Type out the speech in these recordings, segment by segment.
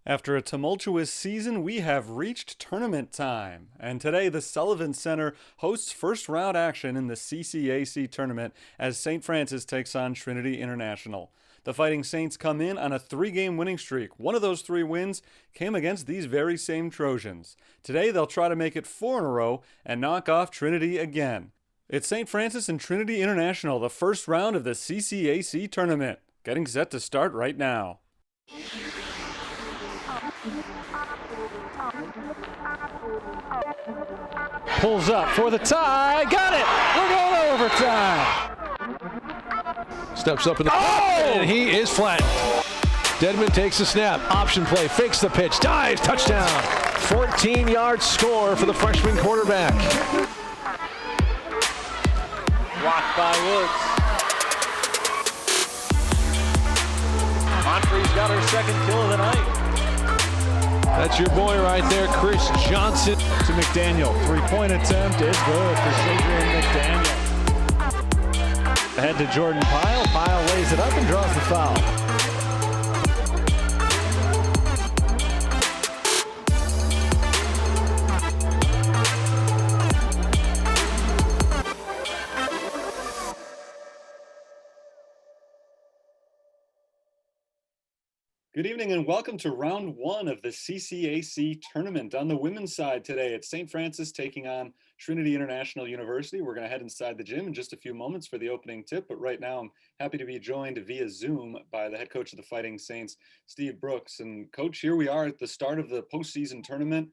After a tumultuous season, we have reached tournament time. And today, the Sullivan Center hosts first round action in the CCAC tournament as St. Francis takes on Trinity International. The Fighting Saints come in on a 3-game winning streak. One of those 3 wins came against these very same Trojans. Today, they'll try to make it 4 in a row and knock off Trinity again. It's St. Francis and Trinity International, the first round of the CCAC tournament, getting set to start right now. Pulls up for the tie. Got it. We're going to overtime. Steps up in the and he is flattened. Dedman takes the snap. Option play. Fakes the pitch. Dives. Touchdown. 14-yard score for the freshman quarterback. Blocked by Woods. Monfrey's got her second kill of the night. That's your boy right there, Chris Johnson. To McDaniel. 3-point attempt is good for Adrian McDaniel. Ahead to Jordan Pyle. Pyle lays it up and draws the foul. Good evening and welcome to round 1 of the CCAC tournament. On the women's side today, it's St. Francis taking on Trinity International University. We're going to head inside the gym in just a few moments for the opening tip, but right now I'm happy to be joined via Zoom by the head coach of the Fighting Saints, Steve Brooks. And coach, here we are at the start of the postseason tournament.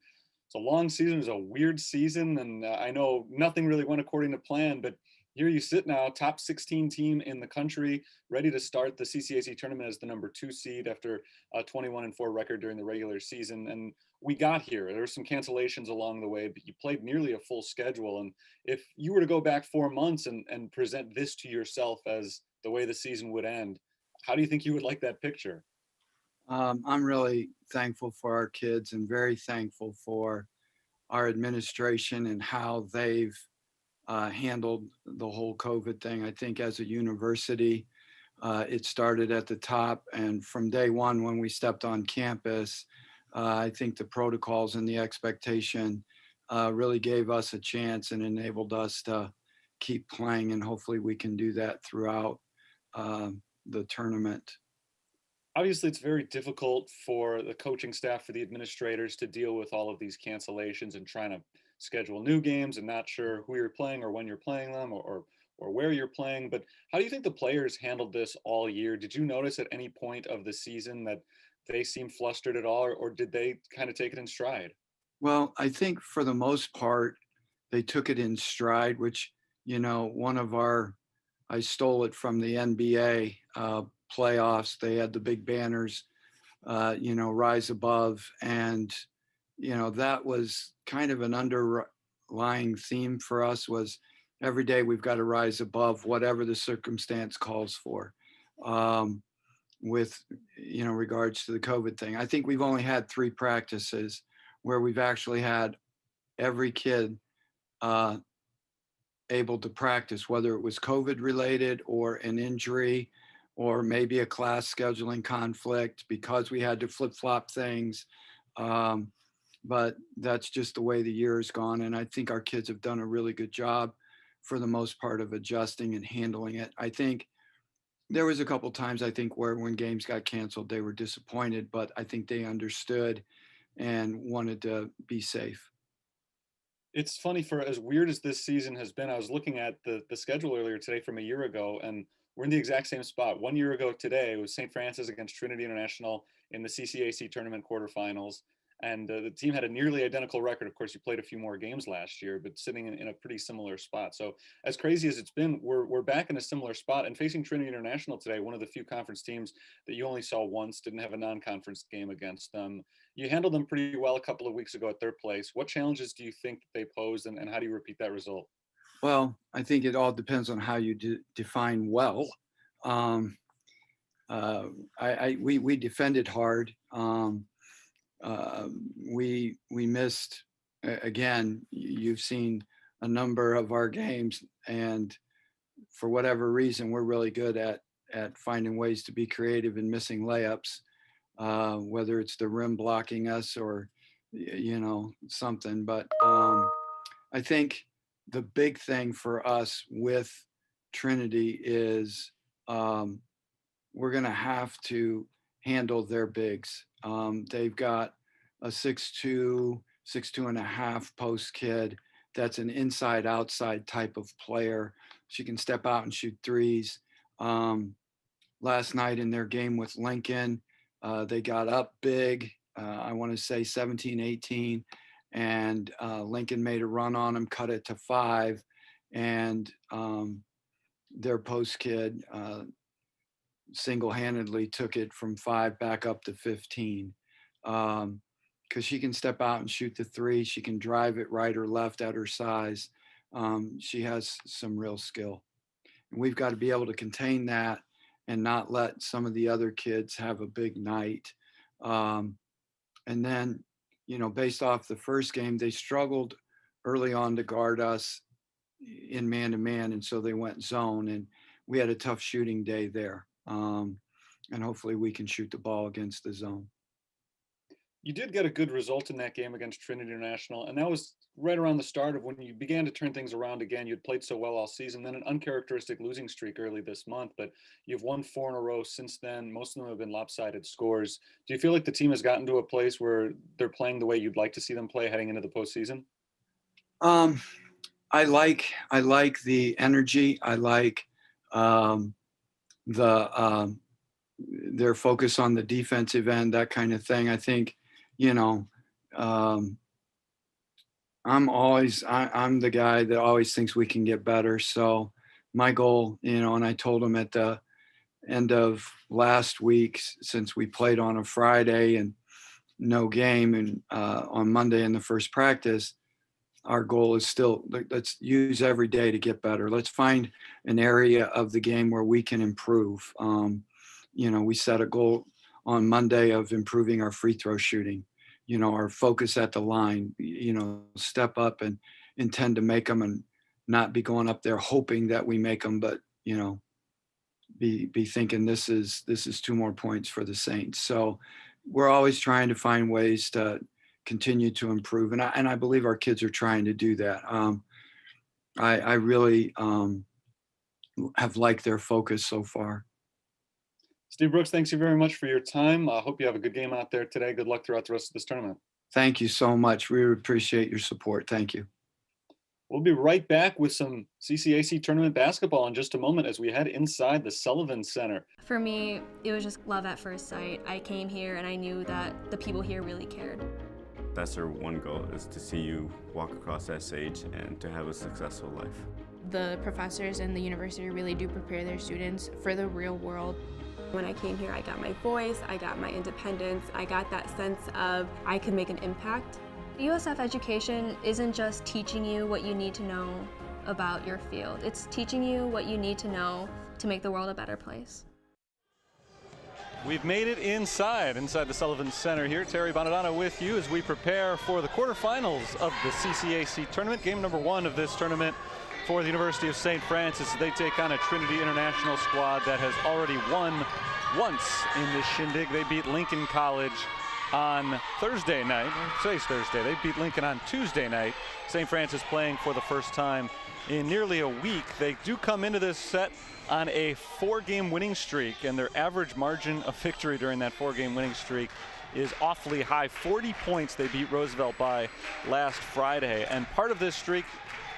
It's a long season, it was a weird season, and I know nothing really went according to plan, but here you sit now, top 16 team in the country, ready to start the CCAC tournament as the number 2 seed after a 21-4 record during the regular season. And we got here. There were some cancellations along the way, but you played nearly a full schedule. And if you were to go back 4 months and present this to yourself as the way the season would end, how do you think you would like that picture? I'm really thankful for our kids and very thankful for our administration and how they've handled the whole COVID thing. I think as a university, it started at the top, and from day one when we stepped on campus, I think the protocols and the expectation really gave us a chance and enabled us to keep playing, and hopefully we can do that throughout the tournament. Obviously, it's very difficult for the coaching staff, for the administrators to deal with all of these cancellations and trying to schedule new games and not sure who you're playing or when you're playing them or where you're playing. But how do you think the players handled this all year? Did you notice at any point of the season that they seemed flustered at all, or did they kind of take it in stride? Well, I think for the most part, they took it in stride, which, I stole it from the NBA playoffs. They had the big banners, rise above. And, that was kind of an underlying theme for us, was every day we've got to rise above whatever the circumstance calls for with, regards to the COVID thing. I think we've only had 3 practices where we've actually had every kid able to practice, whether it was COVID related or an injury or maybe a class scheduling conflict because we had to flip-flop things. But that's just the way the year has gone. And I think our kids have done a really good job for the most part of adjusting and handling it. I think there was a couple times, where when games got canceled, they were disappointed, but I think they understood and wanted to be safe. It's funny, for as weird as this season has been, I was looking at the schedule earlier today from a year ago, and we're in the exact same spot. 1 year ago today, it was St. Francis against Trinity International in the CCAC tournament quarterfinals. And the team had a nearly identical record. Of course, you played a few more games last year, but sitting in a pretty similar spot. So as crazy as it's been, we're back in a similar spot. And facing Trinity International today, one of the few conference teams that you only saw once, didn't have a non-conference game against them. You handled them pretty well a couple of weeks ago at their place. What challenges do you think they posed, and how do you repeat that result? Well, I think it all depends on how you define well. We defended hard. We missed, again, you've seen a number of our games, and for whatever reason, we're really good at finding ways to be creative and missing layups. whether it's the rim blocking us or, something. But I think the big thing for us with Trinity is we're going to have to handle their bigs. They've got a 6'2", 6'2.5" post kid that's an inside outside type of player. She can step out and shoot threes. Last night in their game with Lincoln, they got up big, I want to say 17-18, and Lincoln made a run on them, cut it to 5, and their post kid single-handedly took it from 5 back up to 15. Because she can step out and shoot the 3. She can drive it right or left at her size. She has some real skill. And we've got to be able to contain that and not let some of the other kids have a big night. And then, based off the first game, they struggled early on to guard us in man-to-man, and so they went zone, and we had a tough shooting day there. And hopefully we can shoot the ball against the zone. You did get a good result in that game against Trinity International, and that was right around the start of when you began to turn things around again. You'd played so well all season, then an uncharacteristic losing streak early this month, but you've won 4 in a row since then. Most of them have been lopsided scores. Do you feel like the team has gotten to a place where they're playing the way you'd like to see them play heading into the postseason? I like the energy. I like their focus on the defensive end, that kind of thing. I think, I'm the guy that always thinks we can get better. So my goal, and I told them at the end of last week, since we played on a Friday and no game, and on Monday in the first practice, our goal is still, let's use every day to get better. Let's find an area of the game where we can improve. We set a goal on Monday of improving our free throw shooting, our focus at the line, step up and intend to make them, and not be going up there hoping that we make them, but, be thinking this is 2 more points for the Saints. So we're always trying to find ways to continue to improve. And I believe our kids are trying to do that. I really have liked their focus so far. Steve Brooks, thanks you very much for your time. I hope you have a good game out there today. Good luck throughout the rest of this tournament. Thank you so much. We appreciate your support. Thank you. We'll be right back with some CCAC tournament basketball in just a moment as we head inside the Sullivan Center. For me, it was just love at first sight. I came here and I knew that the people here really cared. That's our one goal, is to see you walk across that stage and to have a successful life. The professors and the university really do prepare their students for the real world. When I came here, I got my voice, I got my independence, I got that sense of I could make an impact. USF education isn't just teaching you what you need to know about your field. It's teaching you what you need to know to make the world a better place. We've made it inside the Sullivan Center here. Terry Bonadonna with you as we prepare for the quarterfinals of the CCAC tournament. Game number 1 of this tournament for the University of St. Francis. They take on a Trinity International squad that has already won once in this shindig. They beat Lincoln College on Thursday night. Today's Thursday. They beat Lincoln on Tuesday night. St. Francis playing for the first time in nearly a week. They do come into this set on a 4-game winning streak, and their average margin of victory during that 4-game winning streak is awfully high. 40 points they beat Roosevelt by last Friday, and part of this streak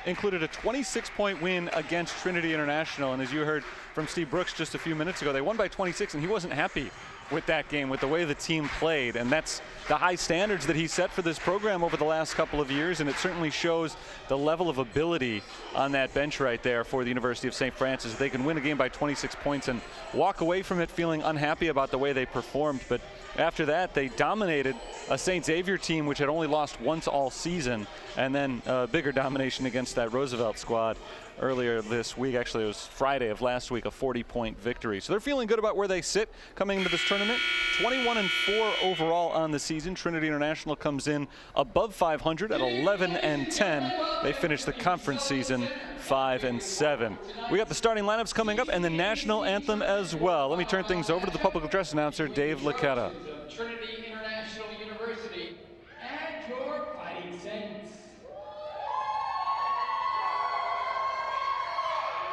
included a 26-point win against Trinity International. And as you heard from Steve Brooks just a few minutes ago, they won by 26, and he wasn't happy with that game, with the way the team played. And that's the high standards that he set for this program over the last couple of years, and it certainly shows the level of ability on that bench right there for the University of St. Francis. They can win a game by 26 points and walk away from it feeling unhappy about the way they performed. But after that, they dominated a St. Xavier team which had only lost once all season, and then a bigger domination against that Roosevelt squad earlier this week. Actually, it was Friday of last week, a 40-point victory. So they're feeling good about where they sit coming into this tournament. 21-4 overall on the season. Trinity International comes in above 500 at 11-10. They finish the conference season 5-7. We got the starting lineups coming up and the national anthem as well. Let me turn things over to the public address announcer, Dave Laquetta. Trinity International University, and your Fighting Saints.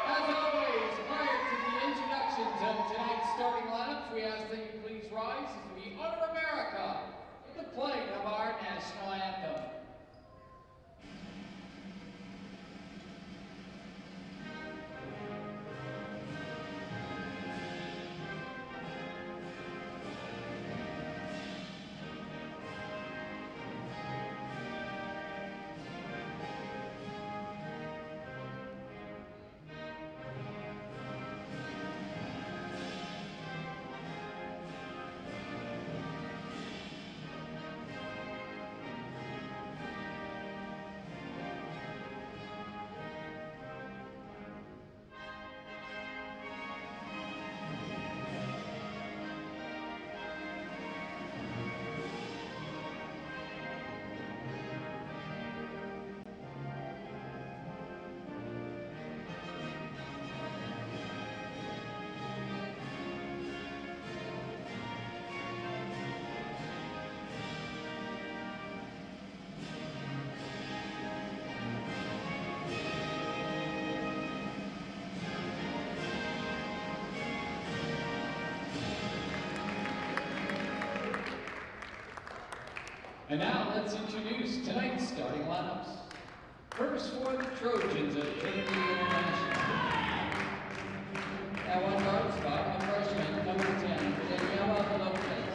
As always, prior to the introductions of tonight's starting lineups, we ask that you please rise as we honor America with the playing of our national anthem. And now let's introduce tonight's starting lineups. First for the Trojans of Trinity International. At one guard spot, a freshman, number 10, Daniela Lopez.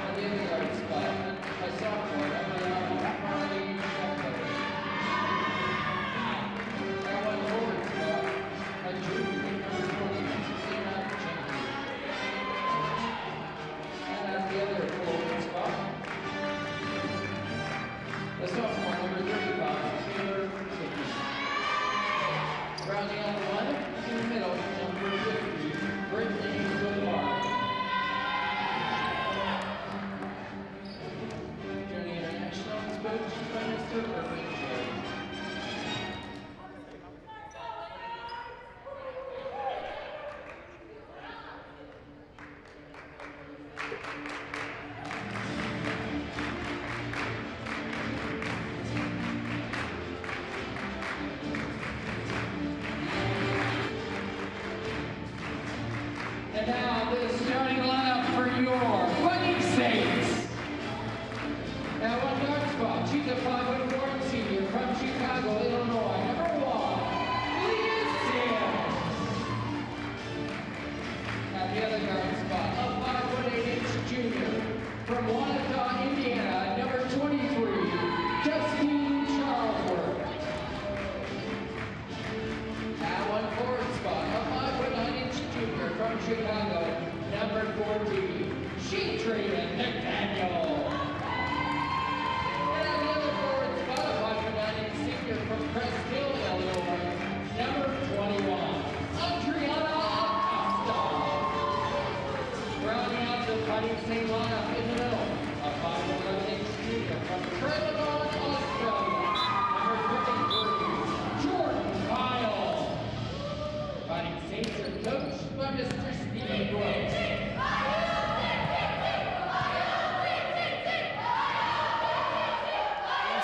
At the other guard spot, a sophomore, Emily Shepard. At one forward spot, a junior, number 20, Christina Jenkins. At the other forward spot, the sophomore, number 35, Taylor Hickey. Rounding out the lineup, in the middle, number 50, Brittany Goodbar. Trinity International is coached by Mr. Irving Jones. And now the starting lineup for your Fighting Saints. At one guard spot, she's a 5'4" senior from Chicago, Illinois, number 1, Leah Sims. At the other guard spot, a 5'8" junior from Wanata, Indiana, number 23, Justine Charlesworth. At one forward spot, a 5'9" junior from Chicago, number 14, Sheetrina Nathaniel. And at the other forward spot, a 5'9" senior from Crest Hill, Illinois, number 21, Adriana Acosta. Rounding out the Fighting Saint lineup in the middle, a 5'11" junior from Trelleborg, Australia, number 33, Jordan Kyle. Fighting Saints are coached by Mr. Steve Gross.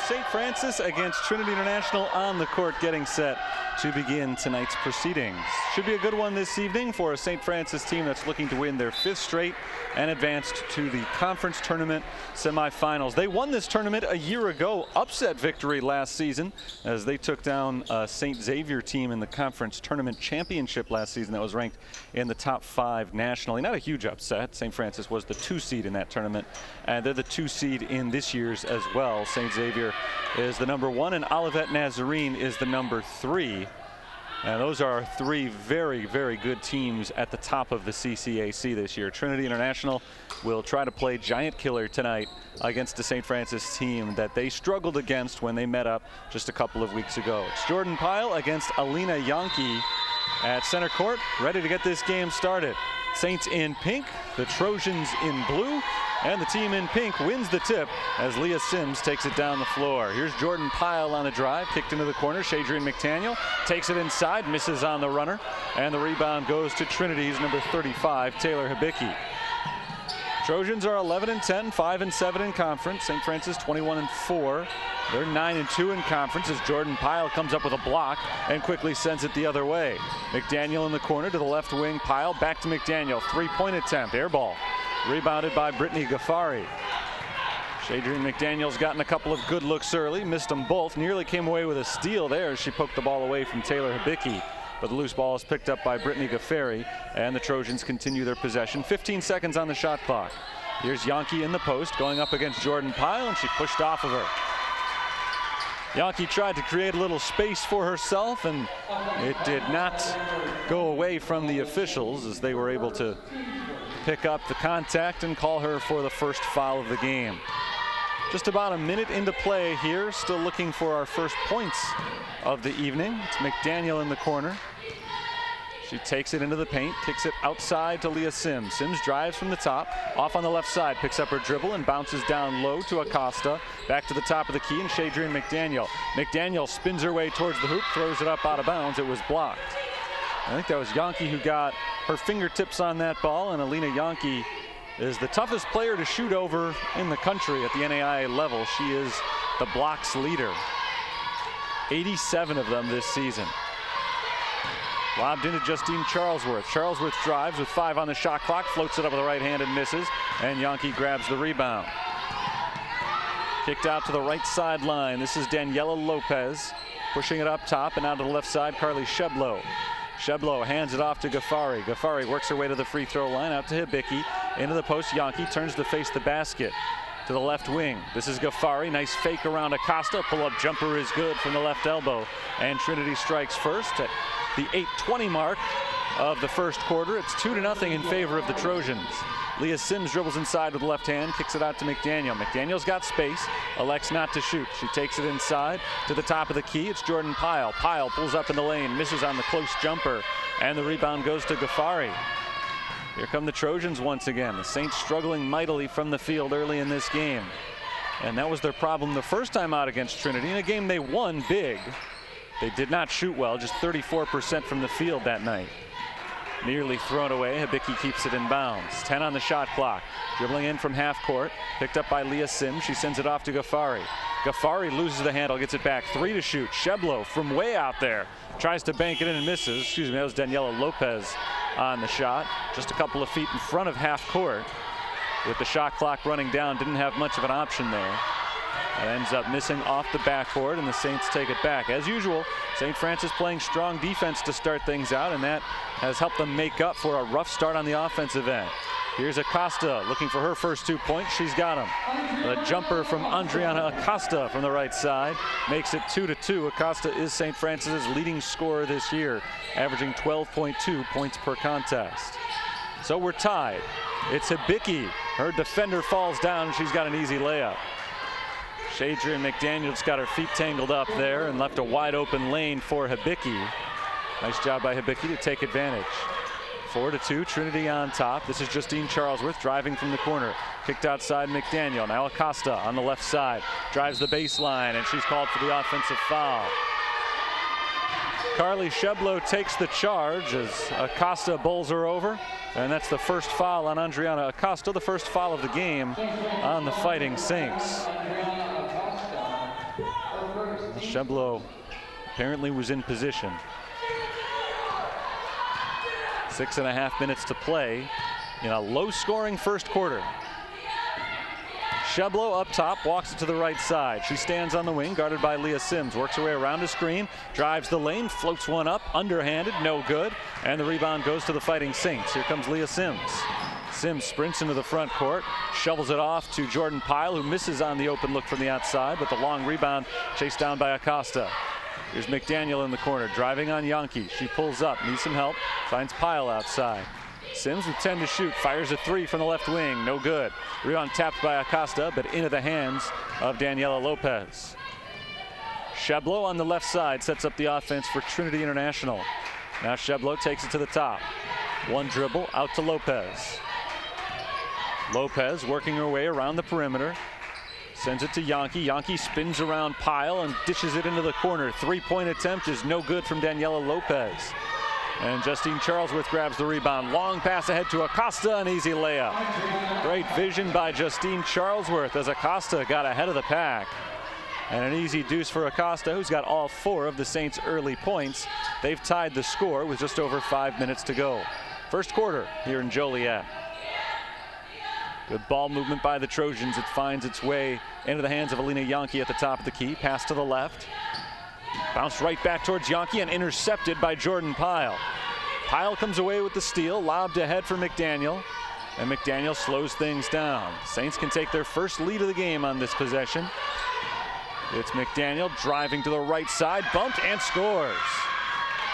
St. Francis against Trinity International on the court, getting set to begin tonight's proceedings. Should be a good one this evening for a St. Francis team that's looking to win their 5th straight and advanced to the conference tournament semifinals. They won this tournament a year ago, upset victory last season as they took down a St. Xavier team in the conference tournament championship last season that was ranked in the top 5 nationally. Not a huge upset. St. Francis was the 2 seed in that tournament, and they're the 2 seed in this year's as well. St. Xavier is the number 1 and Olivet Nazarene is the number 3. And those are 3 very, very good teams at the top of the CCAC this year. Trinity International will try to play giant killer tonight against the St. Francis team that they struggled against when they met up just a couple of weeks ago. It's Jordan Pyle against Alina Yonke at center court, ready to get this game started. Saints in pink, the Trojans in blue, and the team in pink wins the tip as Leah Sims takes it down the floor. Here's Jordan Pyle on the drive, kicked into the corner. Shadrian McDaniel takes it inside, misses on the runner, and the rebound goes to Trinity's number 35, Taylor Hibicki. Trojans are 11-10, 5-7 in conference. St. Francis 21-4. They're 9-2 in conference as Jordan Pyle comes up with a block and quickly sends it the other way. McDaniel in the corner to the left wing. Pyle back to McDaniel. Three-point attempt. Air ball. Rebounded by Brittany Gaffari. Shadrian McDaniel's gotten a couple of good looks early. Missed them both. Nearly came away with a steal there as she poked the ball away from Taylor Hibicki. But the loose ball is picked up by Brittany Gaffari, and the Trojans continue their possession. 15 seconds on the shot clock. Here's Yankee in the post going up against Jordan Pyle, and she pushed off of her. Yankee tried to create a little space for herself, and it did not go away from the officials as they were able to pick up the contact and call her for the first foul of the game. Just about a minute into play here, still looking for our first points of the evening. It's McDaniel in the corner. She takes it into the paint, kicks it outside to Leah Sims. Sims drives from the top, off on the left side, picks up her dribble and bounces down low to Acosta. Back to the top of the key and Shadrian McDaniel. McDaniel spins her way towards the hoop, throws it up out of bounds. It was blocked. I think that was Yankee who got her fingertips on that ball, and Alina Yankee is the toughest player to shoot over in the country at the NAIA level. She is the blocks leader. 87 of them this season. Lobbed into Justine Charlesworth. Charlesworth drives with 5 on the shot clock, floats it up with the right hand and misses, and Yankee grabs the rebound. Kicked out to the right sideline. This is Daniela Lopez pushing it up top, and out to the left side, Carly Sheblo. Sheblo hands it off to Gaffari. Gaffari works her way to the free throw line, out to Hibicki. Into the post, Yankee turns to face the basket. To the left wing. This is Gaffari. Nice fake around Acosta. Pull-up jumper is good from the left elbow. And Trinity strikes first at the 8:20 mark of the first quarter. It's 2-0 in favor of the Trojans. Leah Sims dribbles inside with the left hand, kicks it out to McDaniel. McDaniel's got space, elects not to shoot. She takes it inside to the top of the key. It's Jordan Pyle. Pyle pulls up in the lane, misses on the close jumper, and the rebound goes to Gaffari. Here come the Trojans once again. The Saints struggling mightily from the field early in this game. And that was their problem the first time out against Trinity. In a game they won big. They did not shoot well, just 34% from the field that night. Nearly thrown away. Hibicki keeps it in bounds. 10 on the shot clock. Dribbling in from half court. Picked up by Leah Sims. She sends it off to Gaffari. Gaffari loses the handle, gets it back. 3 to shoot. Sheblo from way out there tries to bank it in and misses. Excuse me, that was Daniela Lopez on the shot. Just a couple of feet in front of half court. With the shot clock running down, didn't have much of an option there. It ends up missing off the backboard, and the Saints take it back. As usual, St. Francis playing strong defense to start things out, and that has helped them make up for a rough start on the offensive end. Here's Acosta looking for her first 2 points. She's got them. The jumper from Andriana Acosta from the right side makes it 2-2. Acosta is St. Francis's leading scorer this year, averaging 12.2 points per contest. So we're tied. It's Hibicki. Her defender falls down, and she's got an easy layup. Shadrian McDaniel's got her feet tangled up there and left a wide open lane for Hibicki. Nice job by Hibicki to take advantage. 4-2, Trinity on top. This is Justine Charlesworth driving from the corner. Kicked outside McDaniel. Now Acosta on the left side. Drives the baseline, and she's called for the offensive foul. Carly Sheblo takes the charge as Acosta bowls her over. And that's the first foul on Andriana Acosta, the first foul of the game on the Fighting Saints. Sheblo apparently was in position. 6.5 minutes to play in a low-scoring first quarter. Sheblo up top, walks it to the right side. She stands on the wing, guarded by Leah Sims. Works her way around a screen, drives the lane, floats one up, underhanded, no good. And the rebound goes to the Fighting Saints. Here comes Leah Sims. Sims sprints into the front court, shovels it off to Jordan Pyle, who misses on the open look from the outside, but the long rebound chased down by Acosta. Here's McDaniel in the corner, driving on Yankee. She pulls up, needs some help, finds Pyle outside. Sims with 10 to shoot, fires a 3 from the left wing, no good. Rebound tapped by Acosta, but into the hands of Daniela Lopez. Sheblo on the left side sets up the offense for Trinity International. Now Sheblo takes it to the top. One dribble out to Lopez. Lopez working her way around the perimeter. Sends it to Yankee. Yankee spins around Pyle and dishes it into the corner. Three-point attempt is no good from Daniela Lopez. And Justine Charlesworth grabs the rebound. Long pass ahead to Acosta, an easy layup. Great vision by Justine Charlesworth as Acosta got ahead of the pack. And an easy deuce for Acosta, who's got all 4 of the Saints' early points. They've tied the score with just over 5 minutes to go. First quarter here in Joliet. Good ball movement by the Trojans. It finds its way into the hands of Alina Yankee at the top of the key. Pass to the left. Bounced right back towards Yankee and intercepted by Jordan Pyle. Pyle comes away with the steal, lobbed ahead for McDaniel, and McDaniel slows things down. Saints can take their first lead of the game on this possession. It's McDaniel driving to the right side, bumped and scores.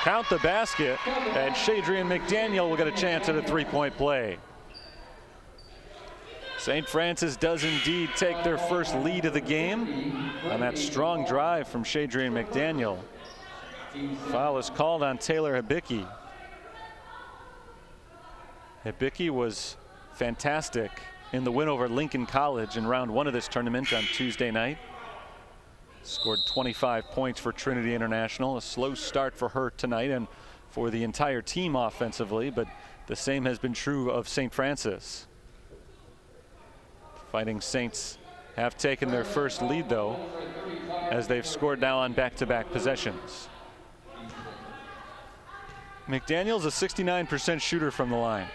Count the basket, and Shadrian McDaniel will get a chance at a three-point play. St. Francis does indeed take their first lead of the game on that strong drive from Shadrian McDaniel. Foul is called on Taylor Hibicki. Hibicki was fantastic in the win over Lincoln College in round 1 of this tournament on Tuesday night. Scored 25 points for Trinity International. A slow start for her tonight and for the entire team offensively, but the same has been true of St. Francis. Fighting Saints have taken their first lead, though, as they've scored now on back-to-back possessions. McDaniel's a 69% shooter from the line.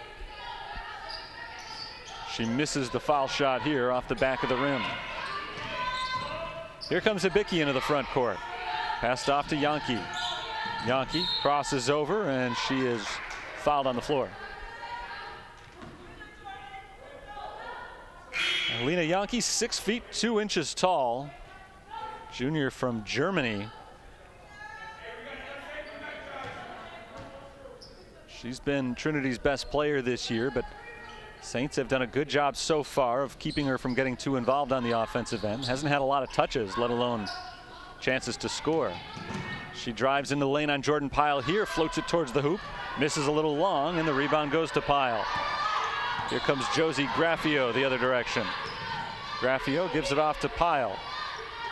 She misses the foul shot here off the back of the rim. Here comes Hibicki into the front court. Passed off to Yankee. Yankee crosses over, and she is fouled on the floor. Alina Yankee, 6 feet 2 inches tall. Junior from Germany. She's been Trinity's best player this year, but Saints have done a good job so far of keeping her from getting too involved on the offensive end. Hasn't had a lot of touches, let alone chances to score. She drives into the lane on Jordan Pyle here, floats it towards the hoop, misses a little long, and the rebound goes to Pyle. Here comes Josie Graffio the other direction. Graffio gives it off to Pyle.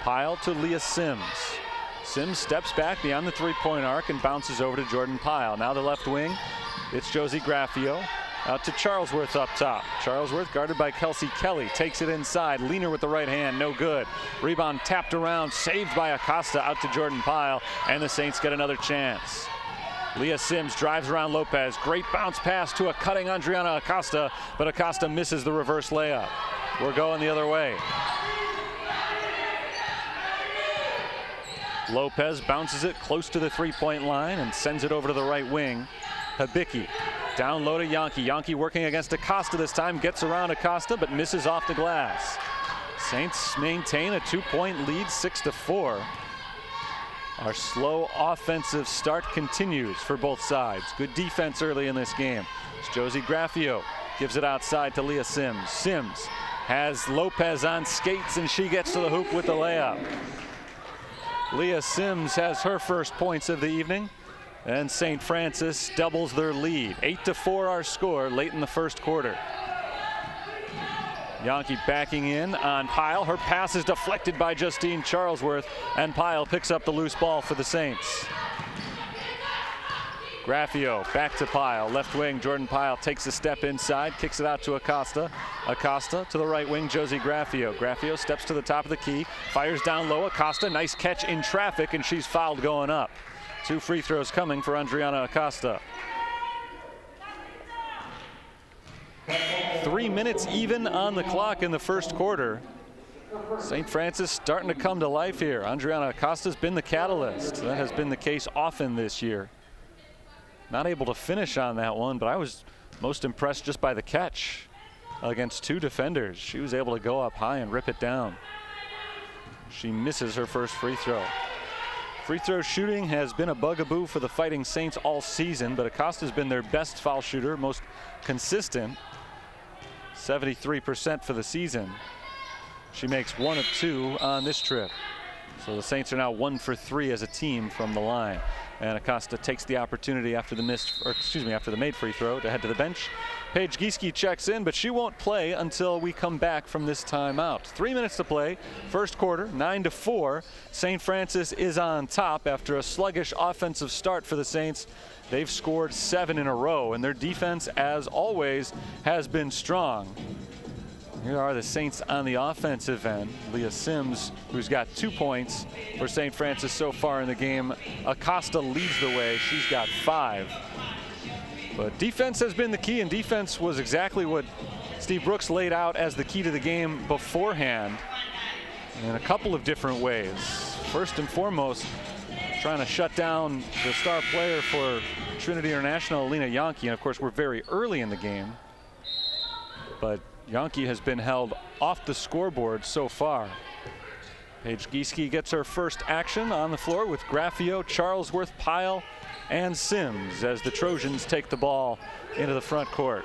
Pyle to Leah Sims. Sims steps back beyond the three-point arc and bounces over to Jordan Pyle. Now the left wing, it's Josie Graffio. Out to Charlesworth up top. Charlesworth guarded by Kelsey Kelly. Takes it inside. Leaner with the right hand. No good. Rebound tapped around. Saved by Acosta out to Jordan Pyle. And the Saints get another chance. Leah Sims drives around Lopez. Great bounce pass to a cutting Andriana Acosta. But Acosta misses the reverse layup. We're going the other way. Lopez bounces it close to the three-point line and sends it over to the right wing. Hibicki. Down low to Yankee. Yankee working against Acosta this time. Gets around Acosta but misses off the glass. Saints maintain a 2-point lead, 6-4. Our slow offensive start continues for both sides. Good defense early in this game. It's Josie Graffio. Gives it outside to Leah Sims. Sims has Lopez on skates and she gets to the hoop with the layup. Leah Sims has her first points of the evening. And St. Francis doubles their lead. 8-4 our score late in the first quarter. Yankee backing in on Pyle. Her pass is deflected by Justine Charlesworth, and Pyle picks up the loose ball for the Saints. Graffio back to Pyle. Left wing, Jordan Pyle takes a step inside, kicks it out to Acosta. Acosta to the right wing, Josie Graffio. Graffio steps to the top of the key, fires down low. Acosta, nice catch in traffic, and she's fouled going up. 2 free throws coming for Andriana Acosta. 3 minutes even on the clock in the first quarter. St. Francis starting to come to life here. Andriana Acosta's been the catalyst. That has been the case often this year. Not able to finish on that one, but I was most impressed just by the catch against 2 defenders. She was able to go up high and rip it down. She misses her first free throw. Free throw shooting has been a bugaboo for the Fighting Saints all season, but Acosta's been their best foul shooter, most consistent, 73% for the season. She makes 1 of 2 on this trip. So the Saints are now 1 for 3 as a team from the line. And Acosta takes the opportunity after the made free throw to head to the bench. Paige Gieske checks in, but she won't play until we come back from this timeout. 3 minutes to play, first quarter, 9-4. St. Francis is on top after a sluggish offensive start for the Saints. They've scored 7 in a row, and their defense, as always, has been strong. Here are the Saints on the offensive end. Leah Sims, who's got 2 points for St. Francis so far in the game. Acosta leads the way. She's got 5. But defense has been the key, and defense was exactly what Steve Brooks laid out as the key to the game beforehand in a couple of different ways. First and foremost, trying to shut down the star player for Trinity International, Alina Yankee. And of course, we're very early in the game, but Yankee has been held off the scoreboard so far. Paige Gieske gets her first action on the floor with Graffio, Charlesworth, Pyle, and Sims as the Trojans take the ball into the front court.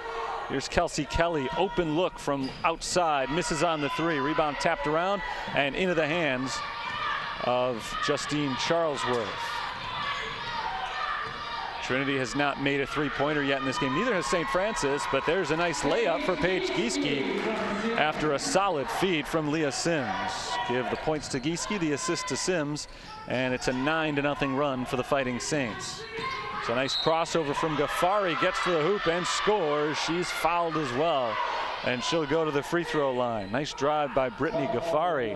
Here's Kelsey Kelly, open look from outside, misses on the 3. Rebound tapped around and into the hands of Justine Charlesworth. Trinity has not made a 3-pointer yet in this game. Neither has St. Francis, but there's a nice layup for Paige Gieske after a solid feed from Leah Sims. Give the points to Gieske, the assist to Sims, and it's a 9-0 run for the Fighting Saints. It's a nice crossover from Ghaffari, gets to the hoop and scores. She's fouled as well, and she'll go to the free throw line. Nice drive by Brittany Ghaffari,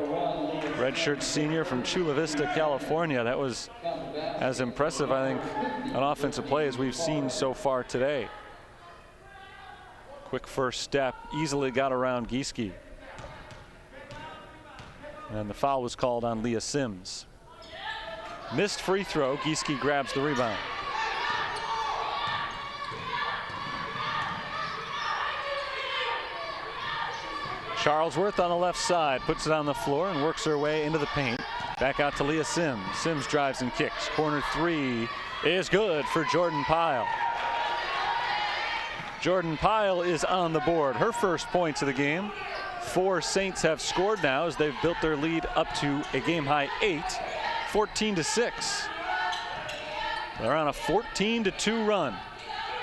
redshirt senior from Chula Vista, California. That was as impressive, I think, an offensive play as we've seen so far today. Quick first step, easily got around Gieske. And the foul was called on Leah Sims. Missed free throw, Gieske grabs the rebound. Charlesworth on the left side, puts it on the floor and works her way into the paint. Back out to Leah Sims. Sims drives and kicks. Corner 3 is good for Jordan Pyle. Jordan Pyle is on the board. Her first points of the game. 4 Saints have scored now as they've built their lead up to a game-high 8, 14-6. They're on a 14-2 run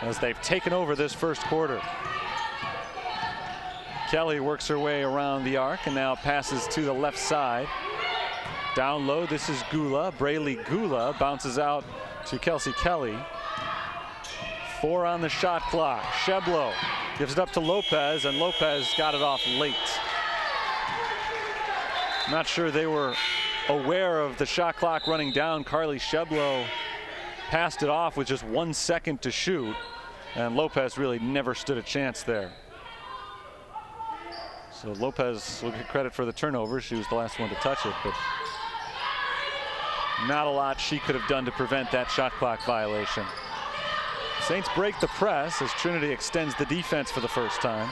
as they've taken over this first quarter. Kelly works her way around the arc and now passes to the left side. Down low, this is Gula. Braylee Gula bounces out to Kelsey Kelly. 4 on the shot clock. Sheblo gives it up to Lopez, and Lopez got it off late. Not sure they were aware of the shot clock running down. Carly Sheblo passed it off with just 1 second to shoot, and Lopez really never stood a chance there. So Lopez will get credit for the turnover. She was the last one to touch it, but not a lot she could have done to prevent that shot clock violation. Saints break the press as Trinity extends the defense for the first time.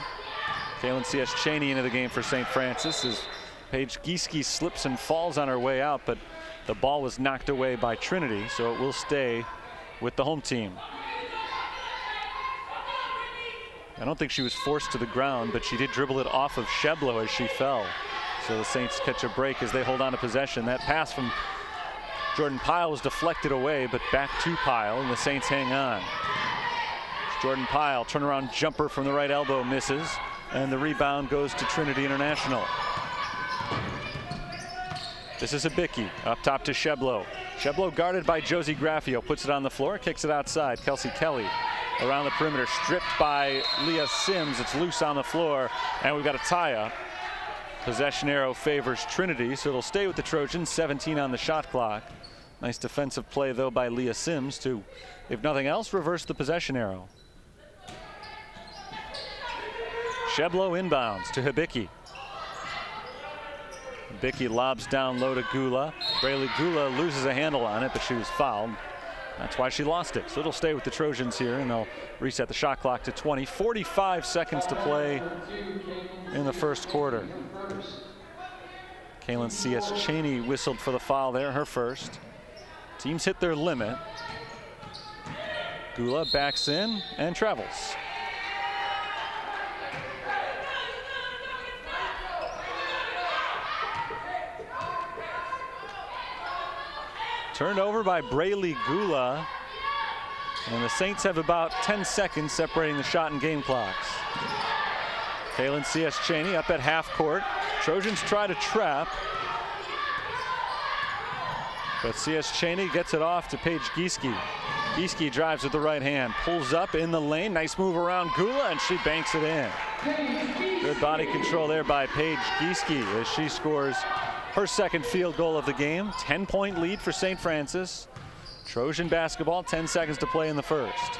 Kaylin C.S. Cheney into the game for St. Francis as Paige Gieske slips and falls on her way out, but the ball was knocked away by Trinity, so it will stay with the home team. I don't think she was forced to the ground, but she did dribble it off of Sheblo as she fell. So the Saints catch a break as they hold on to possession. That pass from Jordan Pyle was deflected away, but back to Pyle, and the Saints hang on. Jordan Pyle, turnaround jumper from the right elbow, misses, and the rebound goes to Trinity International. This is Hibiki, up top to Sheblo. Sheblo guarded by Josie Graffio, puts it on the floor, kicks it outside. Kelsey Kelly around the perimeter, stripped by Leah Sims. It's loose on the floor, and we've got a tie-up. Possession arrow favors Trinity, so it'll stay with the Trojans. 17 on the shot clock. Nice defensive play, though, by Leah Sims to, if nothing else, reverse the possession arrow. Sheblo inbounds to Hibiki. Hibiki lobs down low to Gula. Braylee Gula loses a handle on it, but she was fouled. That's why she lost it. So it'll stay with the Trojans here, and they'll reset the shot clock to 20. 45 seconds to play in the first quarter. Kaylin C.S. Cheney whistled for the foul there, her first. Teams hit their limit. Gula backs in and travels. Turned over by Braylee Gula. And the Saints have about 10 seconds separating the shot and game clocks. Kaylin C.S. Cheney up at half court. Trojans try to trap. But C.S. Cheney gets it off to Paige Gieske. Gieske drives with the right hand, pulls up in the lane. Nice move around Gula, and she banks it in. Good body control there by Paige Gieske as she scores her second field goal of the game. 10-point lead for St. Francis. Trojan basketball, 10 seconds to play in the first.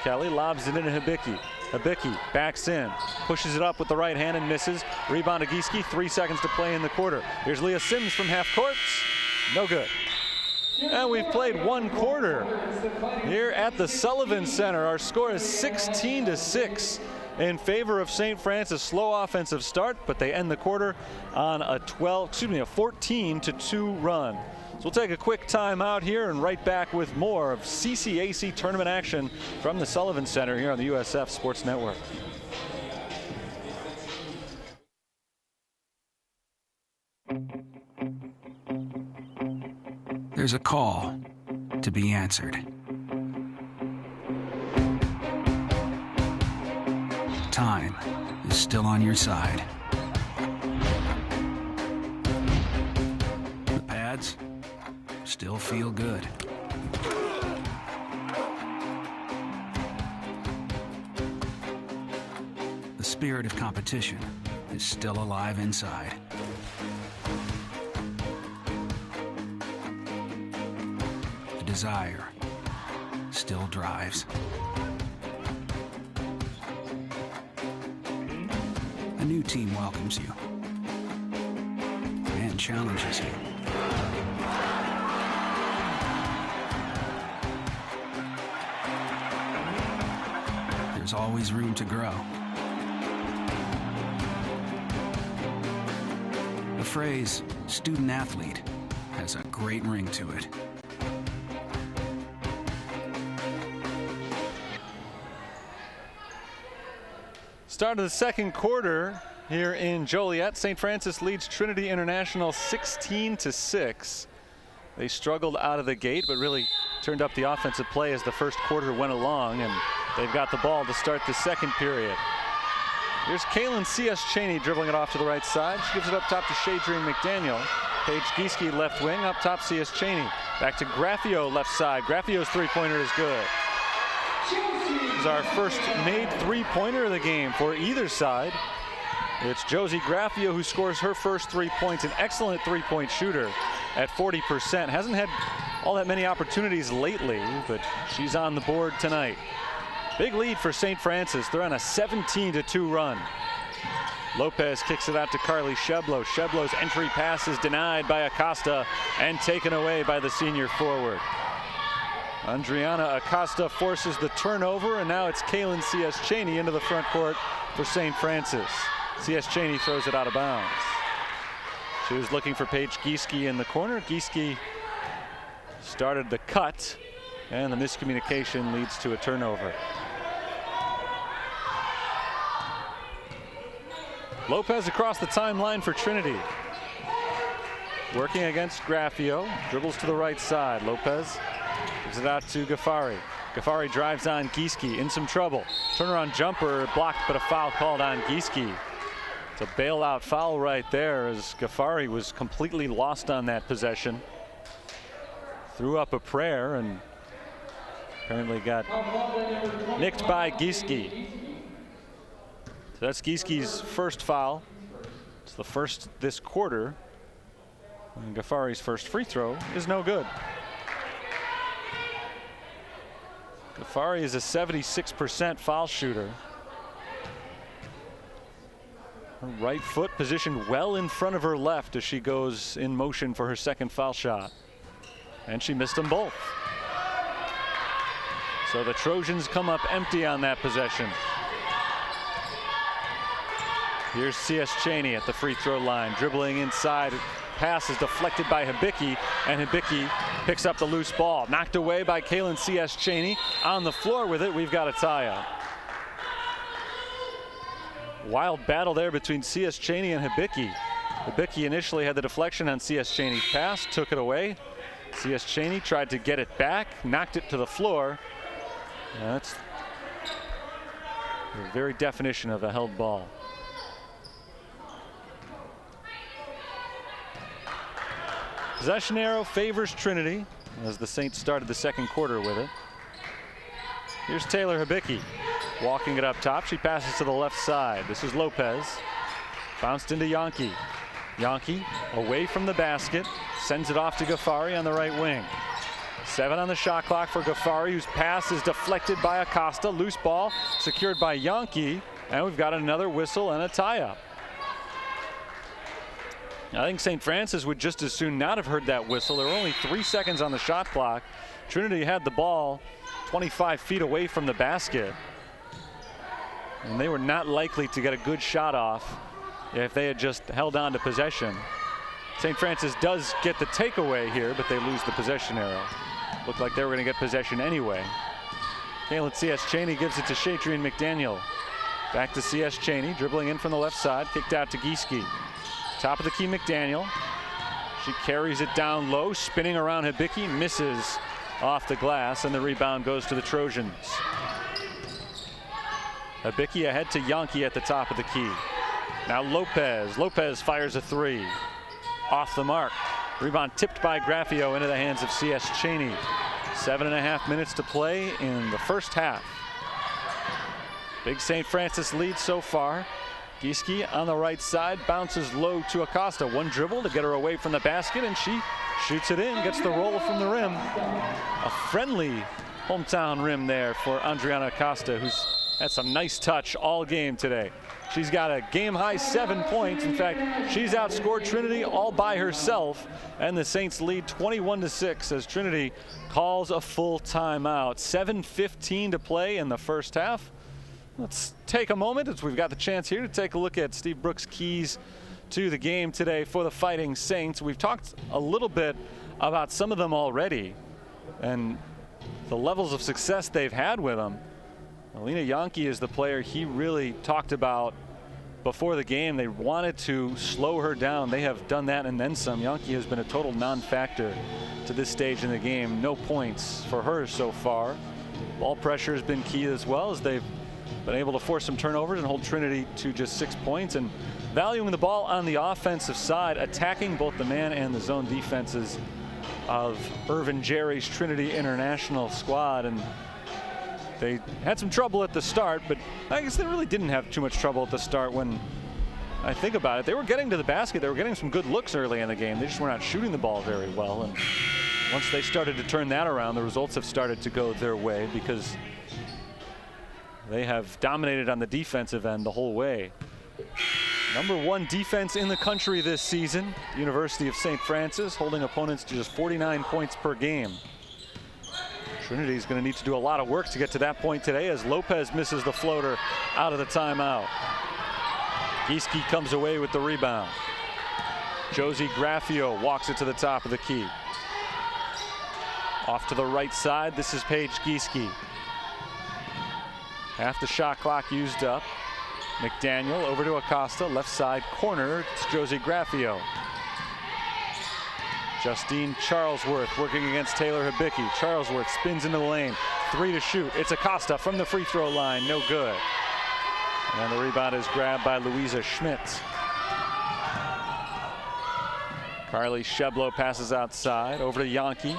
Kelly lobs it into Hibiki. Hibiki backs in, pushes it up with the right hand and misses. Rebound to Gieske, 3 seconds to play in the quarter. Here's Leah Sims from half court. No good. And we've played one quarter here at the Sullivan Center. Our score is 16-6 in favor of St. Francis. Slow offensive start, but they end the quarter on a 14-2 run. So we'll take a quick time out here and right back with more of CCAC tournament action from the Sullivan Center here on the USF Sports Network. There's a call to be answered. Time is still on your side. The pads still feel good. The spirit of competition is still alive inside. The desire still drives. A new team welcomes you and challenges you. There's always room to grow. The phrase student athlete has a great ring to it. Start of the second quarter here in Joliet. St. Francis leads Trinity International 16-6. They struggled out of the gate, but really turned up the offensive play as the first quarter went along, and they've got the ball to start the second period. Here's Kaylin C.S. Cheney dribbling it off to the right side. She gives it up top to Shadrian McDaniel. Paige Gieske left wing, up top C.S. Cheney. Back to Graffio left side. Graffio's three-pointer is good. This is our first made three-pointer of the game for either side. It's Josie Graffio who scores her first 3 points. An excellent three-point shooter at 40%. Hasn't had all that many opportunities lately, but she's on the board tonight. Big lead for St. Francis. They're on a 17-2 run. Lopez kicks it out to Carly Sheblo. Sheblow's entry pass is denied by Acosta and taken away by the senior forward. Andriana Acosta forces the turnover, and now it's Kaylin C.S. Cheney into the front court for St. Francis. C.S. Cheney throws it out of bounds. She was looking for Paige Gieske in the corner. Gieske started the cut, and the miscommunication leads to a turnover. Lopez across the timeline for Trinity. Working against Graffio, dribbles to the right side. Lopez gives it out to Ghaffari. Ghaffari drives on Gieske, in some trouble. Turnaround jumper blocked, but a foul called on Gieske. It's a bailout foul right there as Ghaffari was completely lost on that possession. Threw up a prayer and apparently got nicked by Gieske. So that's Gieske's first foul. It's the first this quarter. And Ghaffari's first free throw is no good. Ghaffari is a 76% foul shooter. Her right foot positioned well in front of her left as she goes in motion for her second foul shot. And she missed them both. So the Trojans come up empty on that possession. Here's C.S. Cheney at the free throw line, dribbling inside. Pass is deflected by Hibiki, and Hibiki picks up the loose ball. Knocked away by Kaylin C.S. Cheney. On the floor with it, we've got a tie-up. Wild battle there between C.S. Cheney and Hibiki. Hibiki initially had the deflection on C.S. Cheney's pass, took it away, C.S. Cheney tried to get it back, knocked it to the floor. That's the very definition of a held ball. Possession arrow favors Trinity as the Saints started the second quarter with it. Here's Taylor Hibicki walking it up top. She passes to the left side. This is Lopez. Bounced into Yankee. Yankee away from the basket. Sends it off to Ghaffari on the right wing. 7 on the shot clock for Ghaffari, whose pass is deflected by Acosta. Loose ball secured by Yankee. And we've got another whistle and a tie-up. I think St. Francis would just as soon not have heard that whistle. There were only 3 seconds on the shot clock. Trinity had the ball 25 feet away from the basket. And they were not likely to get a good shot off if they had just held on to possession. St. Francis does get the takeaway here, but they lose the possession arrow. Looked like they were going to get possession anyway. Kalen C.S. Cheney gives it to Shadrian McDaniel. Back to C.S. Cheney, dribbling in from the left side, kicked out to Gieske. Top of the key, McDaniel. She carries it down low, spinning around Hibicki, misses off the glass, and the rebound goes to the Trojans. Hibicki ahead to Yankee at the top of the key. Now Lopez. Lopez fires a 3. Off the mark. Rebound tipped by Graffio into the hands of C.S. Cheney. 7.5 minutes to play in the first half. Big St. Francis lead so far. Gieske on the right side, bounces low to Acosta. One dribble to get her away from the basket, and she shoots it in, gets the roll from the rim. A friendly hometown rim there for Andriana Acosta, who's had some nice touch all game today. She's got a game-high 7 points. In fact, she's outscored Trinity all by herself, and the Saints lead 21-6 as Trinity calls a full timeout. 7:15 to play in the first half. Let's take a moment, as we've got the chance here, to take a look at Steve Brooks' keys to the game today for the Fighting Saints. We've talked a little bit about some of them already and the levels of success they've had with them. Alina Yankee is the player he really talked about before the game. They wanted to slow her down. They have done that and then some. Yankee has been a total non-factor to this stage in the game. No points for her so far. Ball pressure has been key as well, as they've been able to force some turnovers and hold Trinity to just 6 points, and valuing the ball on the offensive side, attacking both the man and the zone defenses of Irvin Jerry's Trinity International squad. And they had some trouble at the start, but I guess they really didn't have too much trouble at the start when I think about it. They were getting to the basket. They were getting some good looks early in the game. They just were not shooting the ball very well. And once they started to turn that around, the results have started to go their way because they have dominated on the defensive end the whole way. #1 defense in the country this season. The University of St. Francis holding opponents to just 49 points per game. Trinity is going to need to do a lot of work to get to that point today, as Lopez misses the floater out of the timeout. Gieske comes away with the rebound. Josie Graffio walks it to the top of the key. Off to the right side, this is Paige Gieske. Half the shot clock used up. McDaniel over to Acosta, left side corner. It's Josie Graffio. Justine Charlesworth working against Taylor Hibicki. Charlesworth spins into the lane. 3 to shoot. It's Acosta from the free throw line. No good. And the rebound is grabbed by Louisa Schmidt. Carly Sheblo passes outside over to Yankee.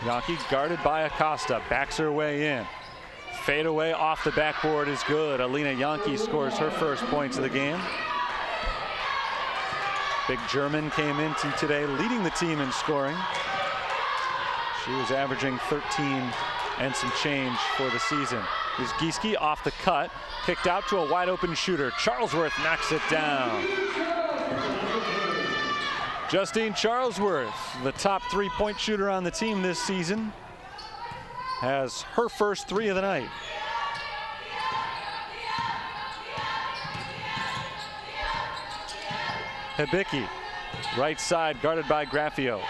Yankee guarded by Acosta, backs her way in. Fade away off the backboard is good. Alina Yankee scores her first points of the game. Big German came into today leading the team in scoring. She was averaging 13 and some change for the season. Here's Gieske off the cut, kicked out to a wide open shooter. Charlesworth knocks it down. Justine Charlesworth, the top 3-point shooter on the team this season, has her first 3 of the night. Hibicki, right side, guarded by Graffio.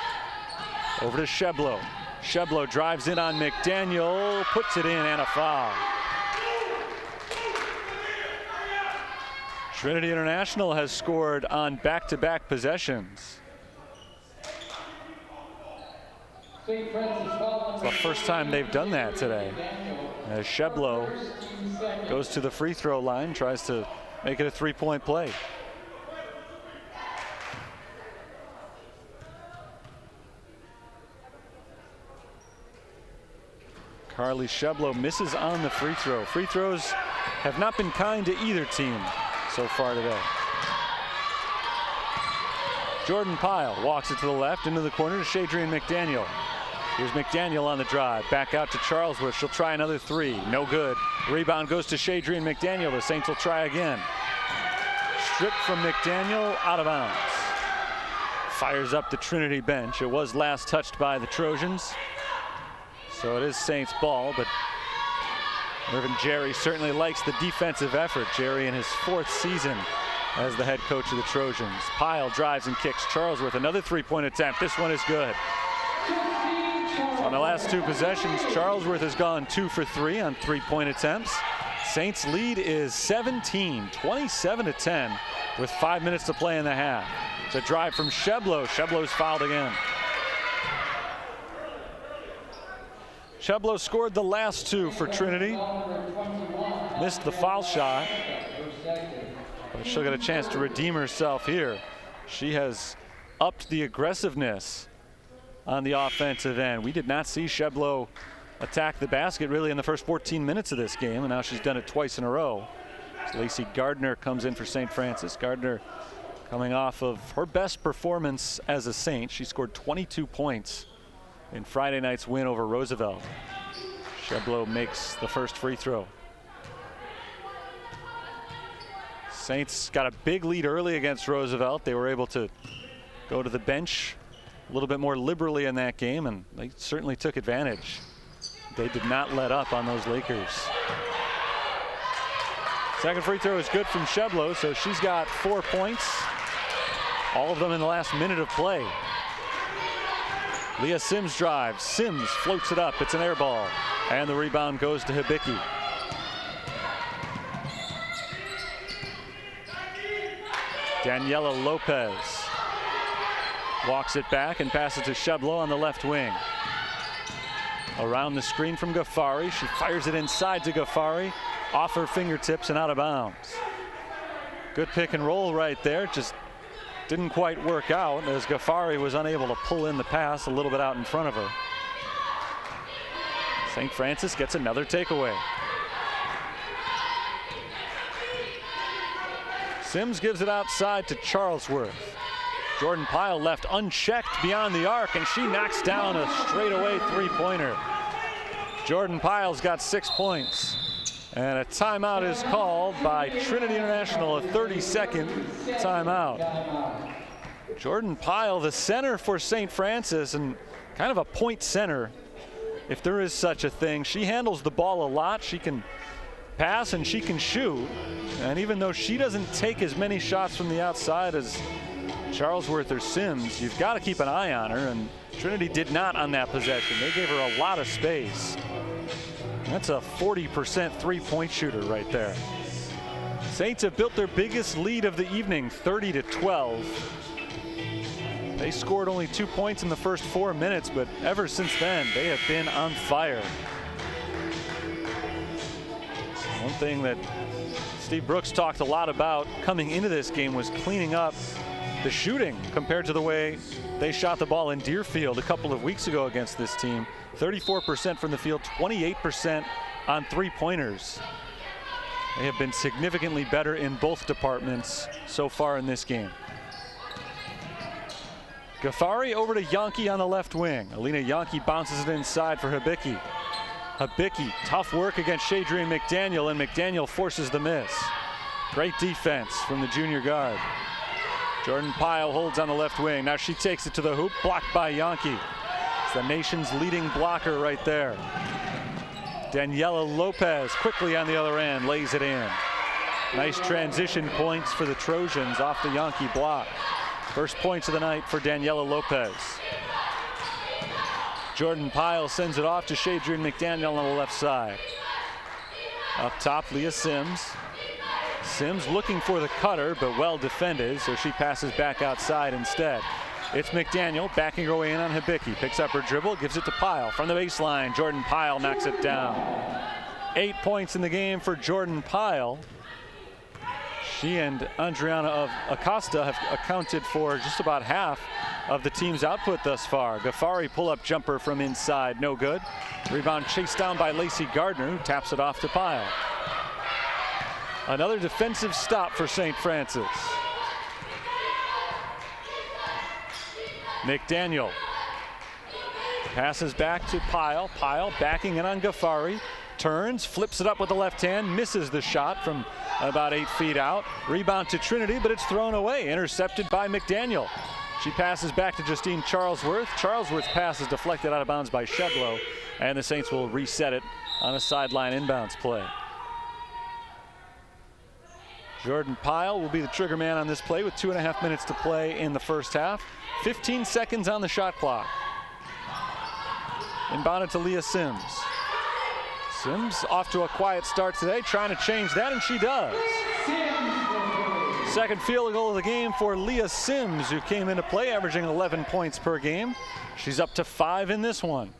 Over to Sheblo. Sheblo drives in on McDaniel, puts it in, and a foul. Trinity International has scored on back-to-back possessions. It's the first time they've done that today. As Sheblo goes to the free throw line, tries to make it a three-point play. Carly Sheblo misses on the free throw. Free throws have not been kind to either team so far today. Jordan Pyle walks it to the left into the corner to Shadrian McDaniel. Here's McDaniel on the drive. Back out to Charlesworth. She'll try another three. No good. Rebound goes to Shadrian McDaniel. The Saints will try again. Stripped from McDaniel, out of bounds. Fires up the Trinity bench. It was last touched by the Trojans. So it is Saints ball, but Irvin Jerry certainly likes the defensive effort. Jerry in his 4th season as the head coach of the Trojans. Pyle drives and kicks. Charlesworth, another three-point attempt. This one is good. On the last 2 possessions, Charlesworth has gone 2 for 3 on three-point attempts. Saints lead is 17, 27-10 with 5 minutes to play in the half. It's a drive from Sheblo. Sheblo's fouled again. Sheblo scored the last 2 for Trinity. Missed the foul shot, but she'll get a chance to redeem herself here. She has upped the aggressiveness on the offensive end. We did not see Sheblo attack the basket really in the first 14 minutes of this game, and now she's done it twice in a row. So Lacey Gardner comes in for St. Francis. Gardner coming off of her best performance as a Saint. She scored 22 points in Friday night's win over Roosevelt. Sheblo makes the first free throw. Saints got a big lead early against Roosevelt. They were able to go to the bench a little bit more liberally in that game, and they certainly took advantage. They did not let up on those Lakers. Second free throw is good from Sheblo, so she's got 4 points, all of them in the last minute of play. Leah Sims drives. Sims floats it up. It's an air ball, and the rebound goes to Hibiki. Daniela Lopez walks it back and passes to Sheblo on the left wing. Around the screen from Ghaffari. She fires it inside to Ghaffari, off her fingertips and out of bounds. Good pick and roll right there. Just didn't quite work out as Ghaffari was unable to pull in the pass a little bit out in front of her. St. Francis gets another takeaway. Sims gives it outside to Charlesworth. Jordan Pyle left unchecked beyond the arc, and she knocks down a straightaway three-pointer. Jordan Pyle's got 6 points. And a timeout is called by Trinity International, a 30-second timeout. Jordan Pyle, the center for St. Francis, and kind of a point center, if there is such a thing. She handles the ball a lot. She can pass and she can shoot. And even though she doesn't take as many shots from the outside as Charlesworth or Sims, you've got to keep an eye on her, and Trinity did not on that possession. They gave her a lot of space. That's a 40% three-point shooter right there. Saints have built their biggest lead of the evening, 30-12. They scored only 2 points in the first 4 minutes, but ever since then, they have been on fire. One thing that Steve Brooks talked a lot about coming into this game was cleaning up the shooting compared to the way they shot the ball in Deerfield a couple of weeks ago against this team. 34% from the field, 28% on three-pointers. They have been significantly better in both departments so far in this game. Ghaffari over to Yankee on the left wing. Alina Yankee bounces it inside for Hibiki. Hibiki, tough work against Shadrian McDaniel, and McDaniel forces the miss. Great defense from the junior guard. Jordan Pyle holds on the left wing. Now she takes it to the hoop, blocked by Yankee. It's the nation's leading blocker right there. Daniela Lopez quickly on the other end, lays it in. Nice transition points for the Trojans off the Yankee block. First points of the night for Daniela Lopez. Jordan Pyle sends it off to Shadrian McDaniel on the left side. Up top, Leah Sims. Sims looking for the cutter, but well defended, so she passes back outside instead. It's McDaniel backing her way in on Hibicki. Picks up her dribble, gives it to Pyle. From the baseline, Jordan Pyle knocks it down. 8 points in the game for Jordan Pyle. She and Andriana Acosta have accounted for just about half of the team's output thus far. Ghaffari pull-up jumper from inside, no good. Rebound chased down by Lacey Gardner, who taps it off to Pyle. Another defensive stop for St. Francis. McDaniel passes back to Pyle. Pyle backing in on Ghaffari. Turns, flips it up with the left hand, misses the shot from about 8 feet out. Rebound to Trinity, but it's thrown away, intercepted by McDaniel. She passes back to Justine Charlesworth. Charlesworth's pass is deflected out of bounds by Sheblow, and the Saints will reset it on a sideline inbounds play. Jordan Pyle will be the trigger man on this play with 2.5 minutes to play in the first half. 15 seconds on the shot clock. Inbounded to Leah Sims. Sims off to a quiet start today, trying to change that, and she does. Second field goal of the game for Leah Sims, who came into play averaging 11 points per game. She's up to 5 in this one.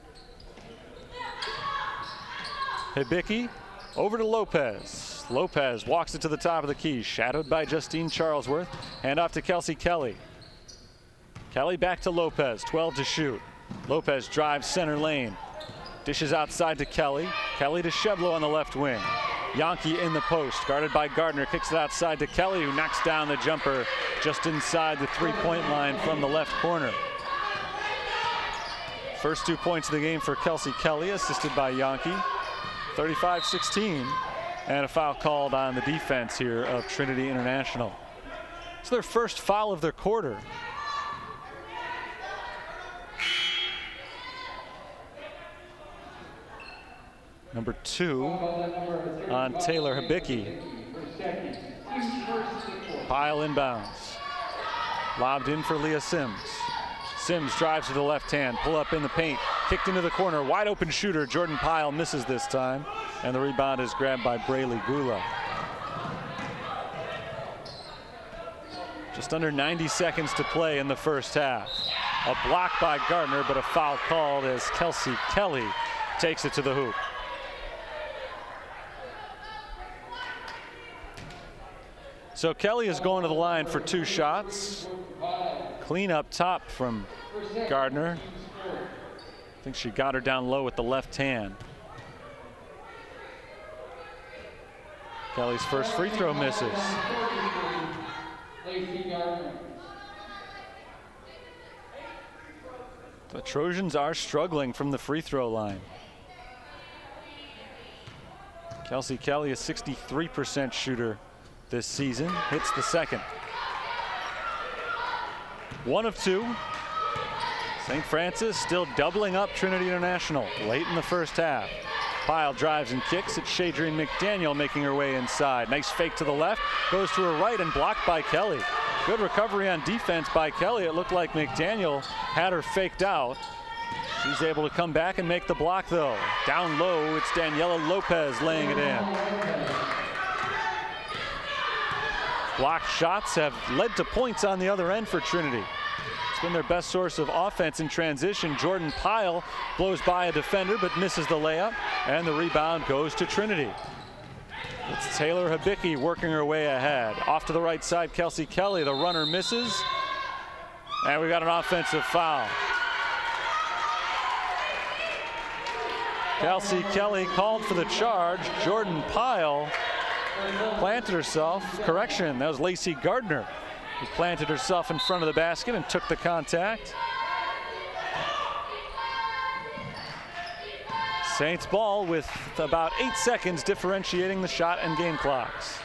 Hibicki over to Lopez. Lopez walks it to the top of the key, shadowed by Justine Charlesworth. Hand off to Kelsey Kelly. Kelly back to Lopez, 12 to shoot. Lopez drives center lane. Dishes outside to Kelly. Kelly to Sheblow on the left wing. Yankee in the post, guarded by Gardner, kicks it outside to Kelly, who knocks down the jumper just inside the three-point line from the left corner. First 2 points of the game for Kelsey Kelly, assisted by Yankee. 35-16, and a foul called on the defense here of Trinity International. It's their first foul of their quarter. Number 2 on Taylor Hibicki. Pyle inbounds. Lobbed in for Leah Sims. Sims drives to the left hand, pull up in the paint, kicked into the corner, wide open shooter. Jordan Pyle misses this time, and the rebound is grabbed by Braylee Gula. Just under 90 seconds to play in the first half. A block by Gardner, but a foul called as Kelsey Kelly takes it to the hoop. So Kelly is going to the line for 2 shots. Clean up top from Gardner. I think she got her down low with the left hand. Kelly's first free throw misses. The Trojans are struggling from the free throw line. Kelsey Kelly, a 63% shooter this season, hits the second. 1 of 2. St. Francis still doubling up Trinity International late in the first half. Pyle drives and kicks. It's Shadrian McDaniel making her way inside. Nice fake to the left, goes to her right and blocked by Kelly. Good recovery on defense by Kelly. It looked like McDaniel had her faked out. She's able to come back and make the block though. Down low, it's Daniela Lopez laying it in. Block shots have led to points on the other end for Trinity. It's been their best source of offense in transition. Jordan Pyle blows by a defender but misses the layup, and the rebound goes to Trinity. It's Taylor Hibicki working her way ahead. Off to the right side, Kelsey Kelly. The runner misses, and we got an offensive foul. Kelsey Kelly called for the charge. Jordan Pyle planted herself. Correction, that was Lacey Gardner who planted herself in front of the basket and took the contact. Saints ball with about 8 seconds differentiating the shot and game clocks.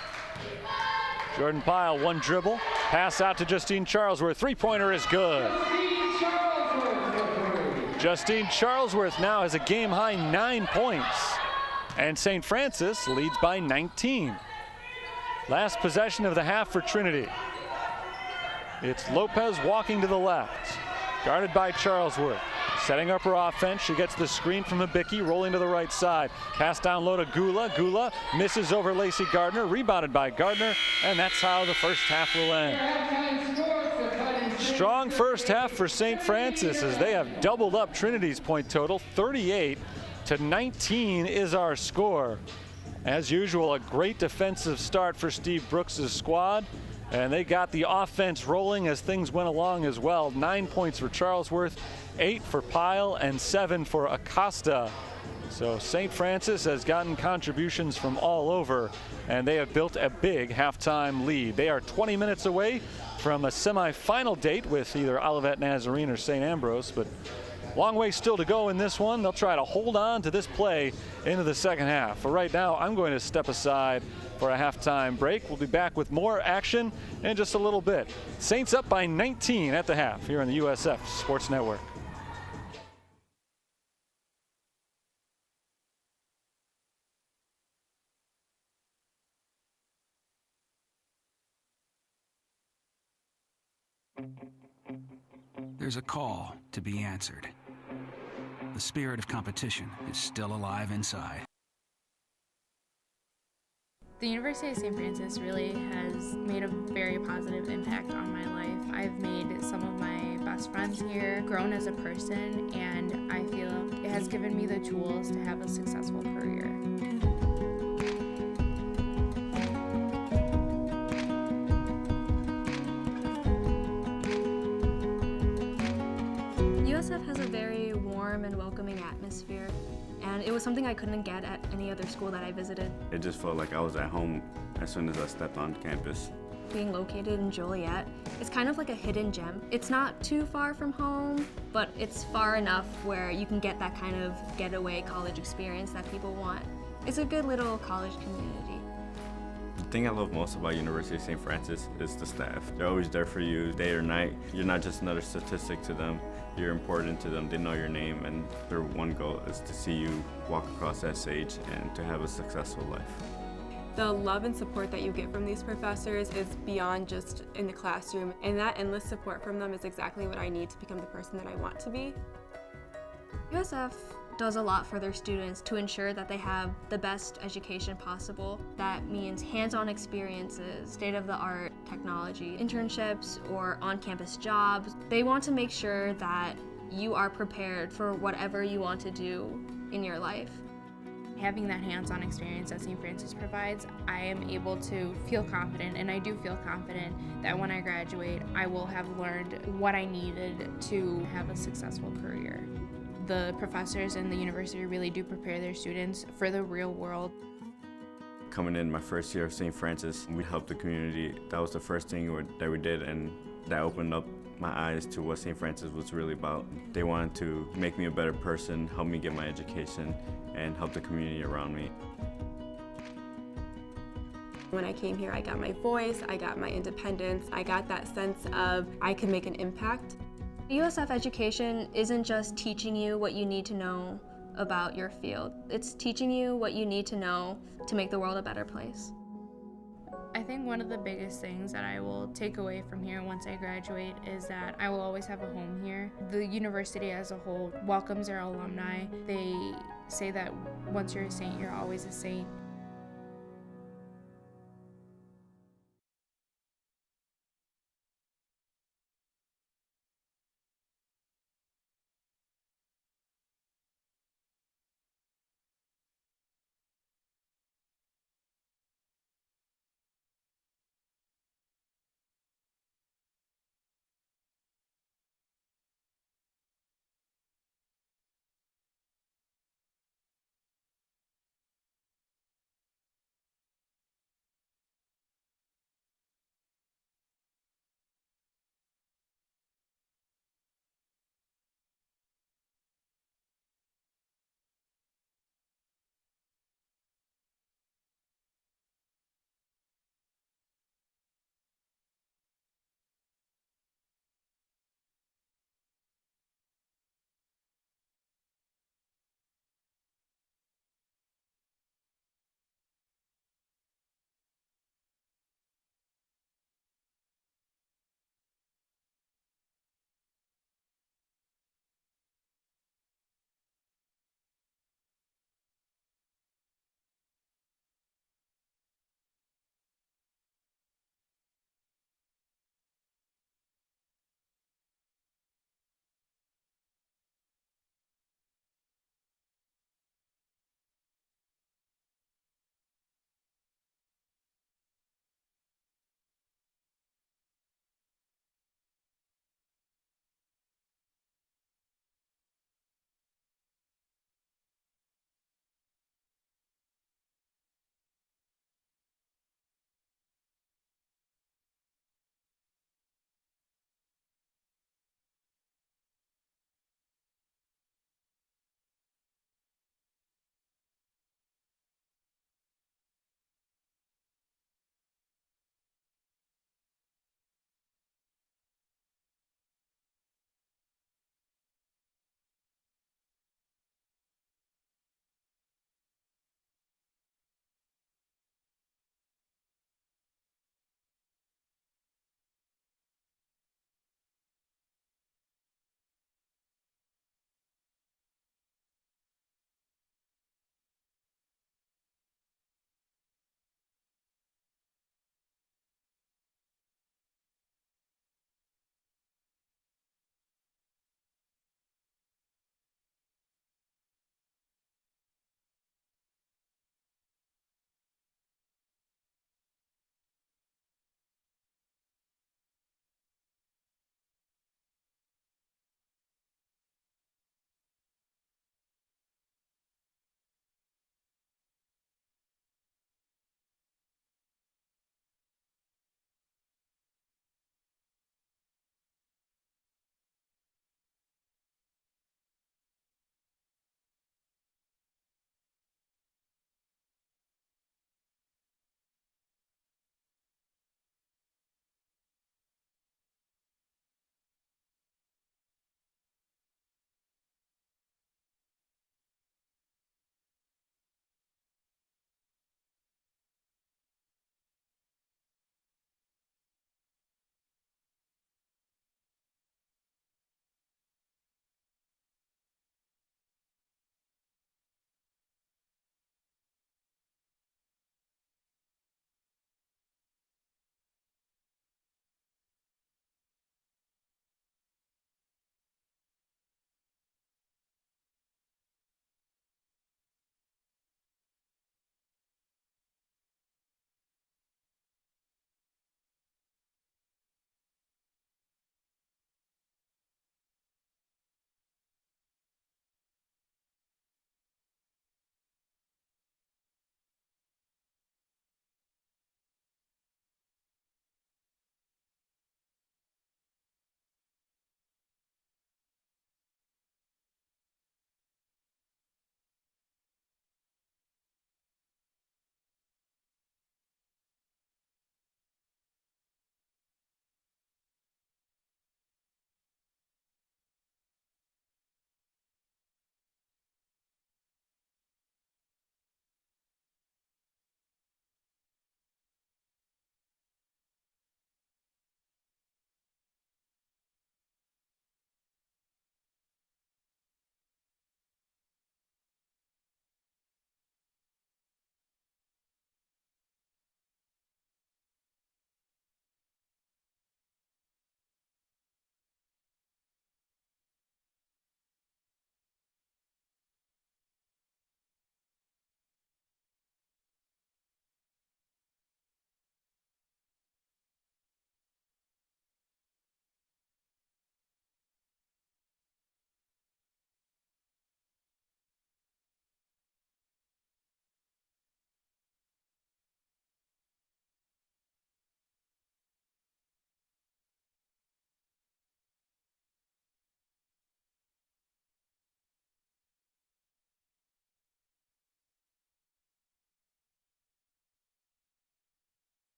Jordan Pyle, 1 dribble, pass out to Justine Charlesworth. Three-pointer is good. Justine Charlesworth now has a game-high 9 points. And St. Francis leads by 19. Last possession of the half for Trinity. It's Lopez walking to the left, guarded by Charlesworth. Setting up her offense. She gets the screen from Hibicki, rolling to the right side. Pass down low to Gula. Gula misses over Lacey Gardner, rebounded by Gardner, and that's how the first half will end. Strong first half for St. Francis as they have doubled up Trinity's point total. 38-19 is our score. As usual, a great defensive start for Steve Brooks' squad. And they got the offense rolling as things went along as well. 9 points for Charlesworth, 8 for Pyle, and 7 for Acosta. So St. Francis has gotten contributions from all over, and they have built a big halftime lead. They are 20 minutes away from a semifinal date with either Olivet Nazarene or St. Ambrose, but long way still to go in this one. They'll try to hold on to this play into the second half. For right now, I'm going to step aside for a halftime break. We'll be back with more action in just a little bit. Saints up by 19 at the half here on the USF Sports Network. There's a call to be answered. The spirit of competition is still alive inside. The University of St. Francis really has made a very positive impact on my life. I've made some of my best friends here, grown as a person, and I feel it has given me the tools to have a successful career. USF has a very warm and welcoming atmosphere, and it was something I couldn't get at any other school that I visited. It just felt like I was at home as soon as I stepped on campus. Being located in Joliet, it's kind of like a hidden gem. It's not too far from home, but it's far enough where you can get that kind of getaway college experience that people want. It's a good little college community. The thing I love most about University of St. Francis is the staff. They're always there for you day or night. You're not just another statistic to them. You're important to them. They know your name, and their one goal is to see you walk across that stage and to have a successful life. The love and support that you get from these professors is beyond just in the classroom, and that endless support from them is exactly what I need to become the person that I want to be. USF does a lot for their students to ensure that they have the best education possible. That means hands-on experiences, state-of-the-art technology, internships, or on-campus jobs. They want to make sure that you are prepared for whatever you want to do in your life. Having that hands-on experience that St. Francis provides, I am able to feel confident, and I do feel confident that when I graduate, I will have learned what I needed to have a successful career. The professors and the university really do prepare their students for the real world. Coming in my first year of St. Francis, we helped the community. That was the first thing that we did, and that opened up my eyes to what St. Francis was really about. They wanted to make me a better person, help me get my education, and help the community around me. When I came here, I got my voice, I got my independence, I got that sense of I can make an impact. USF education isn't just teaching you what you need to know about your field. It's teaching you what you need to know to make the world a better place. I think one of the biggest things that I will take away from here once I graduate is that I will always have a home here. The university as a whole welcomes their alumni. They say that once you're a Saint, you're always a Saint.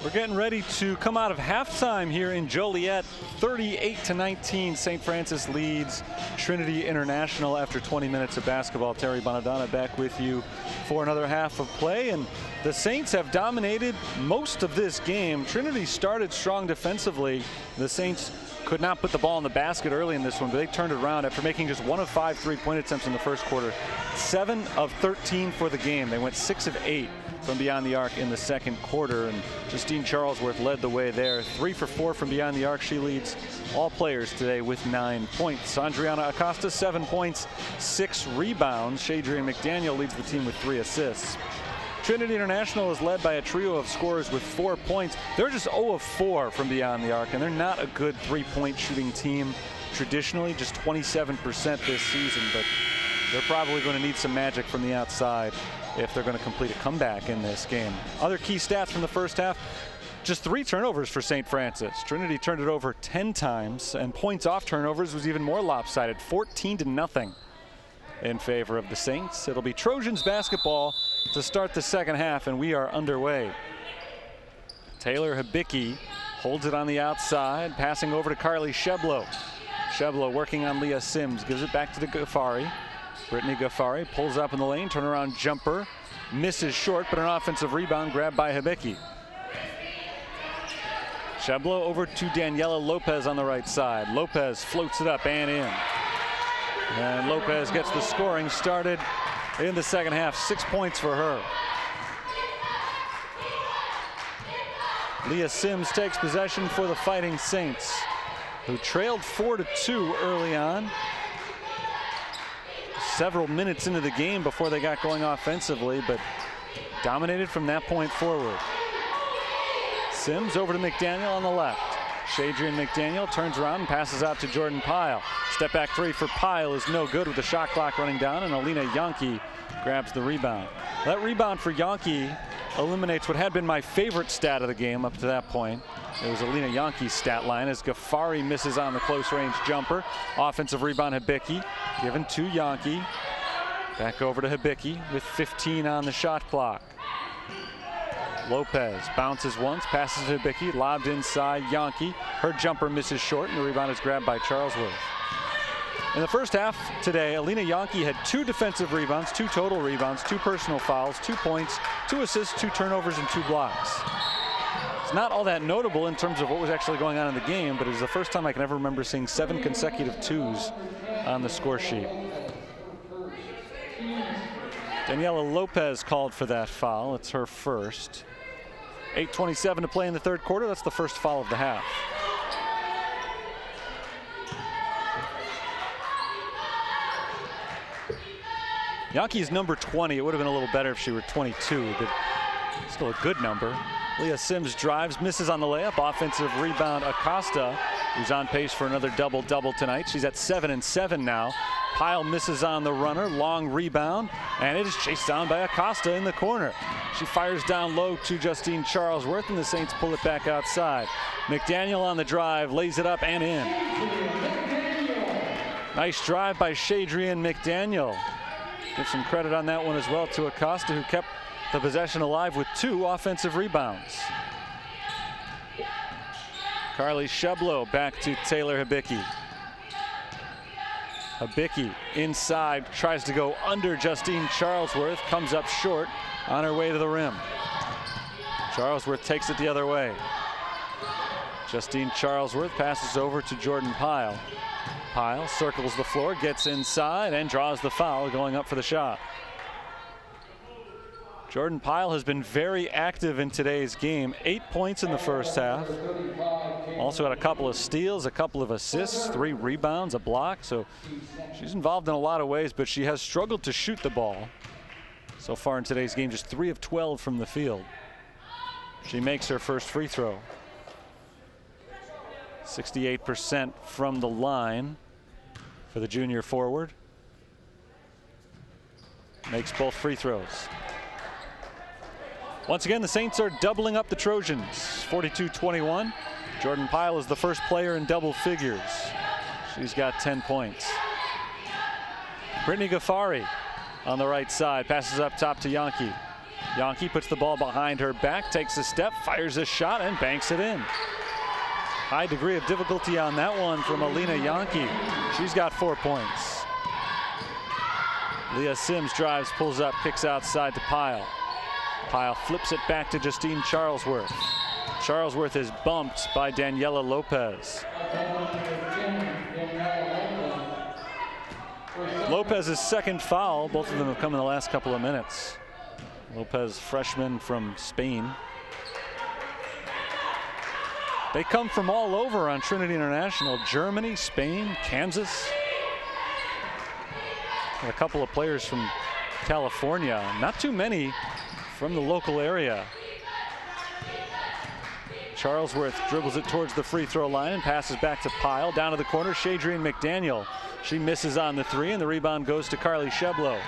We're getting ready to come out of halftime here in Joliet. 38-19, St. Francis leads Trinity International after 20 minutes of basketball. Terry Bonadonna back with you for another half of play, and the Saints have dominated most of this game. Trinity started strong defensively. The Saints could not put the ball in the basket early in this one, but they turned it around after making just 1 of 5 three-point attempts in the first quarter. 7 of 13 for the game. They went 6 of 8 from beyond the arc in the second quarter, and Justine Charlesworth led the way there. 3 for 4 from beyond the arc. She leads all players today with 9 points. Andriana Acosta, 7 points, 6 rebounds. Shadrian McDaniel leads the team with 3 assists. Trinity International is led by a trio of scorers with 4 points. They're just 0 of 4 from beyond the arc, and they're not a good three-point shooting team traditionally, just 27% this season, but they're probably going to need some magic from the outside if they're going to complete a comeback in this game. Other key stats from the first half, just 3 turnovers for St. Francis. Trinity turned it over 10 times, and points off turnovers was even more lopsided, 14-0 in favor of the Saints. It'll be Trojans basketball to start the second half, and we are underway. Taylor Hibicki holds it on the outside, passing over to Carly Sheblo. Sheblo working on Leah Sims, gives it back to the Gaffari. Brittany Gaffari pulls up in the lane, turnaround jumper, misses short, but an offensive rebound grabbed by Hibicki. Sheblo over to Daniela Lopez on the right side. Lopez floats it up and in. And Lopez gets the scoring started in the second half. 6 points for her. Leah Sims takes possession for the Fighting Saints, who trailed 4-2 early on. Several minutes into the game before they got going offensively, but dominated from that point forward. Sims over to McDaniel on the left. Shadrian McDaniel turns around and passes out to Jordan Pyle. Step back 3 for Pyle is no good with the shot clock running down, and Alina Yonke grabs the rebound. That rebound for Yonke eliminates what had been my favorite stat of the game up to that point. It was Alina Yonke's stat line as Gaffari misses on the close range jumper. Offensive rebound Hibicki given to Yonke. Back over to Hibicki with 15 on the shot clock. Lopez bounces once, passes to Hibicki, lobbed inside Yonke. Her jumper misses short, and the rebound is grabbed by Charlesworth. In the first half today, Alina Yonke had 2 defensive rebounds, 2 total rebounds, 2 personal fouls, 2 points, 2 assists, 2 turnovers, and 2 blocks. It's not all that notable in terms of what was actually going on in the game, but it was the first time I can ever remember seeing 7 consecutive 2s on the score sheet. Daniela Lopez called for that foul. It's her first. 8:27 to play in the third quarter. That's the first foul of the half. Yonke is number 20. It would have been a little better if she were 22, but still a good number. Leah Sims drives, misses on the layup. Offensive rebound Acosta, who's on pace for another double-double tonight. She's at 7 and 7 now. Pyle misses on the runner, long rebound, and it is chased down by Acosta in the corner. She fires down low to Justine Charlesworth, and the Saints pull it back outside. McDaniel on the drive, lays it up and in. Nice drive by Shadrian McDaniel. Give some credit on that one as well to Acosta, who kept the possession alive with 2 offensive rebounds. Carly Sheblo back to Taylor Hibicki. Hibicki inside, tries to go under Justine Charlesworth, comes up short on her way to the rim. Charlesworth takes it the other way. Justine Charlesworth passes over to Jordan Pyle. Pyle circles the floor, gets inside, and draws the foul, going up for the shot. Jordan Pyle has been very active in today's game. 8 points in the first half. Also had a couple of steals, a couple of assists, 3 rebounds, a block. So she's involved in a lot of ways, but she has struggled to shoot the ball. So far in today's game, just 3 of 12 from the field. She makes her first free throw. 68% from the line for the junior forward. Makes both free throws. Once again, the Saints are doubling up the Trojans. 42-21. Jordan Pyle is the first player in double figures. She's got 10 points. Brittany Gaffari on the right side, passes up top to Yonke. Yankee puts the ball behind her back, takes a step, fires a shot, and banks it in. High degree of difficulty on that one from Alina Yankee. She's got 4 points. Leah Sims drives, pulls up, kicks outside to Pyle. Pyle flips it back to Justine Charlesworth. Charlesworth is bumped by Daniela Lopez. Lopez's second foul. Both of them have come in the last couple of minutes. Lopez, freshman from Spain. They come from all over on Trinity International. Germany, Spain, Kansas. And a couple of players from California. Not too many from the local area. Charlesworth dribbles it towards the free throw line and passes back to Pyle. Down to the corner, Shadrian McDaniel. She misses on the three, and the rebound goes to Carly Sheblo.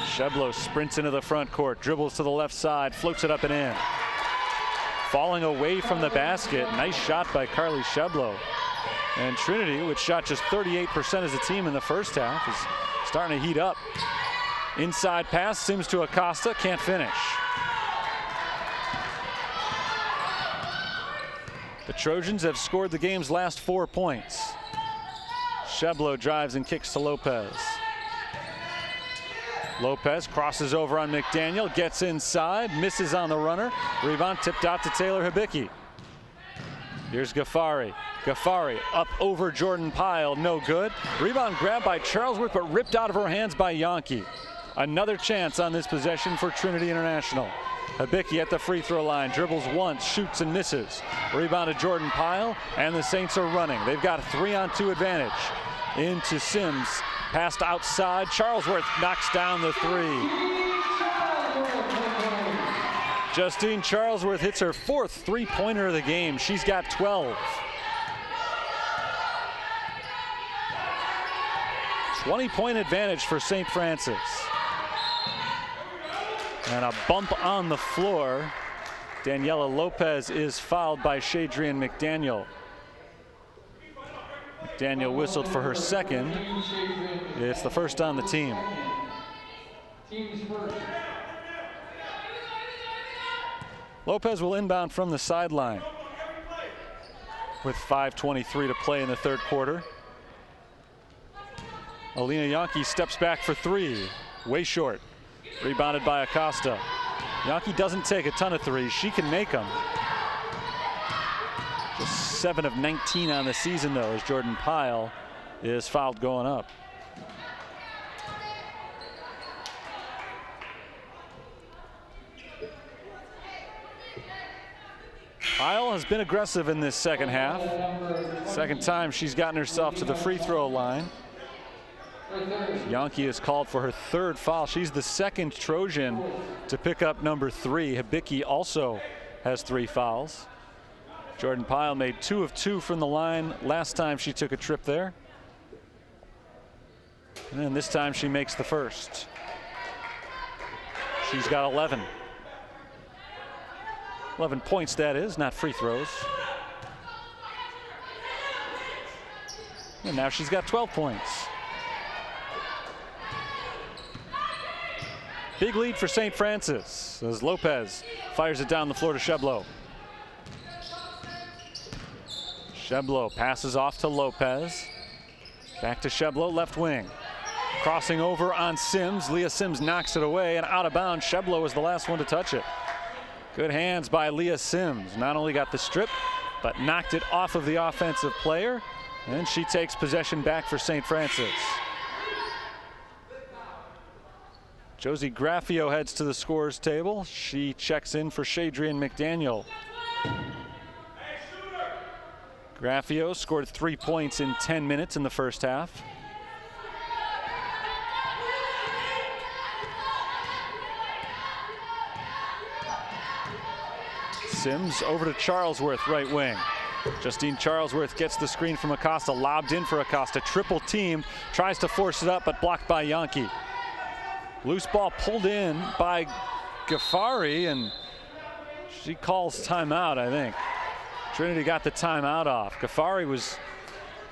Sheblo sprints into the front court, dribbles to the left side, floats it up and in. Falling away from the basket. Nice shot by Carly Sheblo. And Trinity, which shot just 38% as a team in the first half, is starting to heat up. Inside pass, Sims to Acosta, can't finish. The Trojans have scored the game's last 4 points. Sheblo drives and kicks to Lopez. Lopez crosses over on McDaniel, gets inside, misses on the runner. Rebound tipped out to Taylor Hibicki. Here's Ghaffari. Ghaffari up over Jordan Pyle, no good. Rebound grabbed by Charlesworth, but ripped out of her hands by Yankee. Another chance on this possession for Trinity International. Hibicki at the free throw line, dribbles once, shoots and misses. Rebound to Jordan Pyle, and the Saints are running. They've got a 3-on-2 advantage. Into Sims, passed outside. Charlesworth knocks down the three. Justine Charlesworth hits her 4th three-pointer of the game. She's got 12. 20-point advantage for St. Francis. And a bump on the floor. Daniela Lopez is fouled by Shadrian McDaniel. McDaniel whistled for her second. It's the first on the team. Lopez will inbound from the sideline with 5:23 to play in the third quarter. Alina Yankee steps back for three, way short. Rebounded by Acosta. Yankee doesn't take a ton of threes. She can make them. Just 7 of 19 on the season, though, as Jordan Pyle is fouled going up. Pyle has been aggressive in this second half. Second time she's gotten herself to the free throw line. Yankee is called for her 3rd foul. She's the second Trojan to pick up number 3. Hibicki also has 3 fouls. Jordan Pyle made 2 of 2 from the line last time she took a trip there. And then this time she makes the first. She's got 11. 11 points, that is, not free throws. And now she's got 12 points. Big lead for St. Francis as Lopez fires it down the floor to Sheblo. Sheblo passes off to Lopez. Back to Sheblo, left wing. Crossing over on Sims. Leah Sims knocks it away and out of bounds. Sheblo was the last one to touch it. Good hands by Leah Sims. Not only got the strip, but knocked it off of the offensive player. And she takes possession back for St. Francis. Josie Graffio heads to the scorer's table. She checks in for Shadrian McDaniel. Graffio scored 3 points in 10 minutes in the first half. Sims over to Charlesworth, right wing. Justine Charlesworth gets the screen from Acosta, lobbed in for Acosta. Triple team, tries to force it up, but blocked by Yankee. Loose ball pulled in by Ghaffari, and she calls timeout, I think. Trinity got the timeout off. Ghaffari was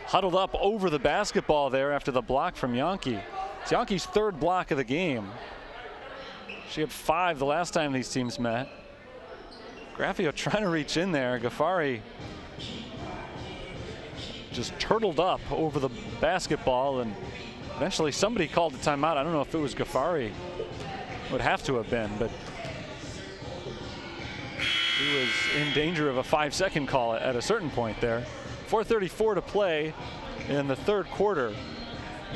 huddled up over the basketball there after the block from Yankee. It's Yankee's 3rd block of the game. She had 5 the last time these teams met. Graffio trying to reach in there. Ghaffari just turtled up over the basketball, and eventually somebody called the timeout. I don't know if it was Ghaffari. Would have to have been, but he was in danger of a 5-second call at a certain point there. 4:34 to play in the third quarter.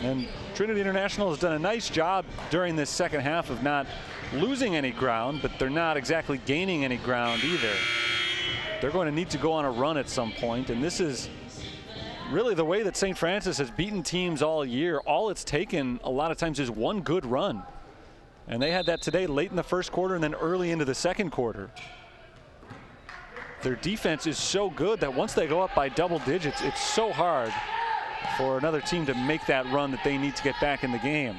And Trinity International has done a nice job during this second half of not losing any ground, but they're not exactly gaining any ground either. They're going to need to go on a run at some point, and this is really the way that St. Francis has beaten teams all year. All it's taken a lot of times is one good run. And they had that today late in the first quarter and then early into the second quarter. Their defense is so good that once they go up by double digits, it's so hard for another team to make that run that they need to get back in the game.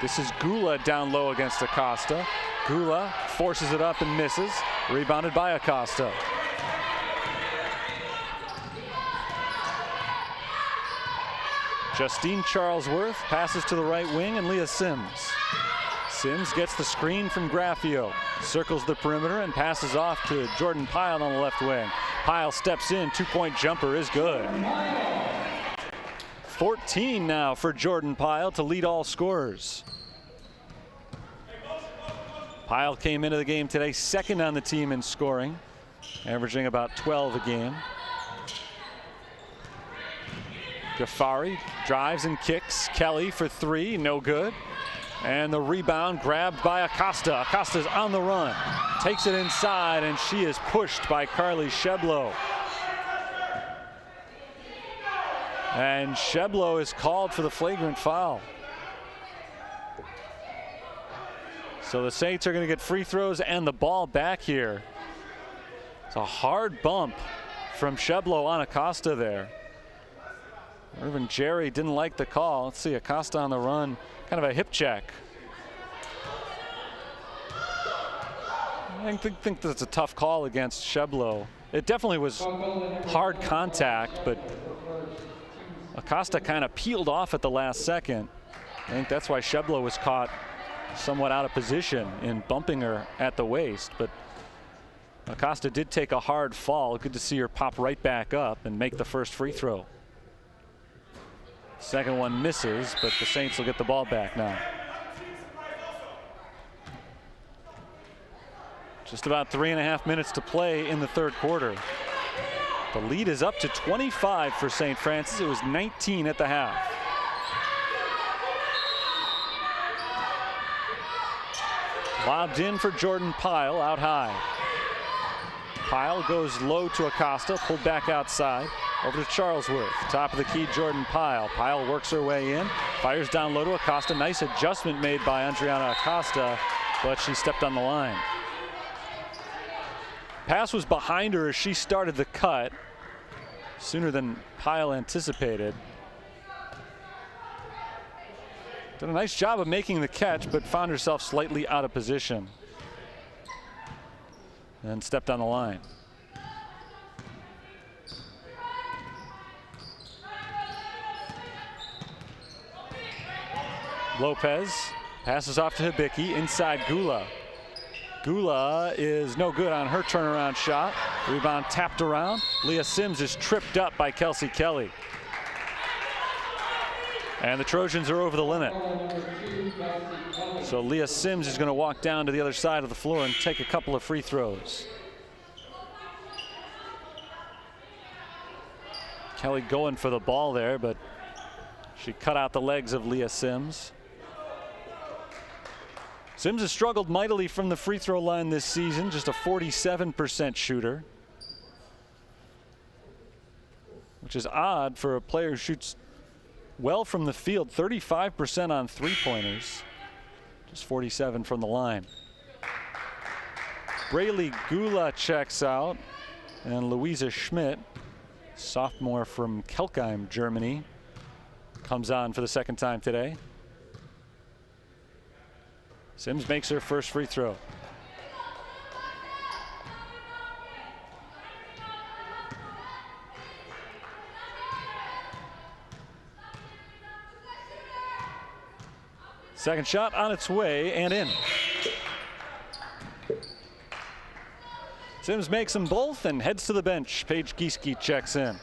This is Gula down low against Acosta. Gula forces it up and misses. Rebounded by Acosta. Justine Charlesworth passes to the right wing, and Leah Sims. Sims gets the screen from Graffio, circles the perimeter and passes off to Jordan Pyle on the left wing. Pyle steps in, 2-point jumper is good. 14 now for Jordan Pyle to lead all scorers. Pyle came into the game today second on the team in scoring, averaging about 12 a game. Ghaffari drives and kicks. Kelly for 3, no good. And the rebound grabbed by Acosta. Acosta's on the run, takes it inside, and she is pushed by Carly Sheblo. And Sheblo is called for the flagrant foul. So the Saints are going to get free throws and the ball back here. It's a hard bump from Sheblo on Acosta there. Irvin Jerry didn't like the call. Let's see, Acosta on the run, kind of a hip check. I think that's a tough call against Sheblo. It definitely was hard contact, but Acosta kind of peeled off at the last second. I think that's why Sheblo was caught somewhat out of position in bumping her at the waist, but Acosta did take a hard fall. Good to see her pop right back up and make the first free throw. Second one misses, but the Saints will get the ball back now. Just about 3.5 minutes to play in the third quarter. The lead is up to 25 for St. Francis. It was 19 at the half. Lobbed in for Jordan Pyle out high. Pyle goes low to Acosta, pulled back outside. Over to Charlesworth, top of the key, Jordan Pyle. Pyle works her way in, fires down low to Acosta. Nice adjustment made by Andriana Acosta, but she stepped on the line. Pass was behind her as she started the cut sooner than Pyle anticipated. Did a nice job of making the catch, but found herself slightly out of position and stepped on the line. Lopez passes off to Hibiki, inside Gula. Gula is no good on her turnaround shot. Rebound tapped around. Leah Sims is tripped up by Kelsey Kelly. And the Trojans are over the limit. So Leah Sims is going to walk down to the other side of the floor and take a couple of free throws. Kelly going for the ball there, but she cut out the legs of Leah Sims. Sims has struggled mightily from the free throw line this season, just a 47% shooter, which is odd for a player who shoots well from the field, 35% on three-pointers, just 47 from the line. Braylee Gula checks out, and Louisa Schmidt, sophomore from Kelkheim, Germany, comes on for the second time today. Sims makes her first free throw. Second shot on its way and in. Sims makes them both and heads to the bench. Paige Gieske checks in.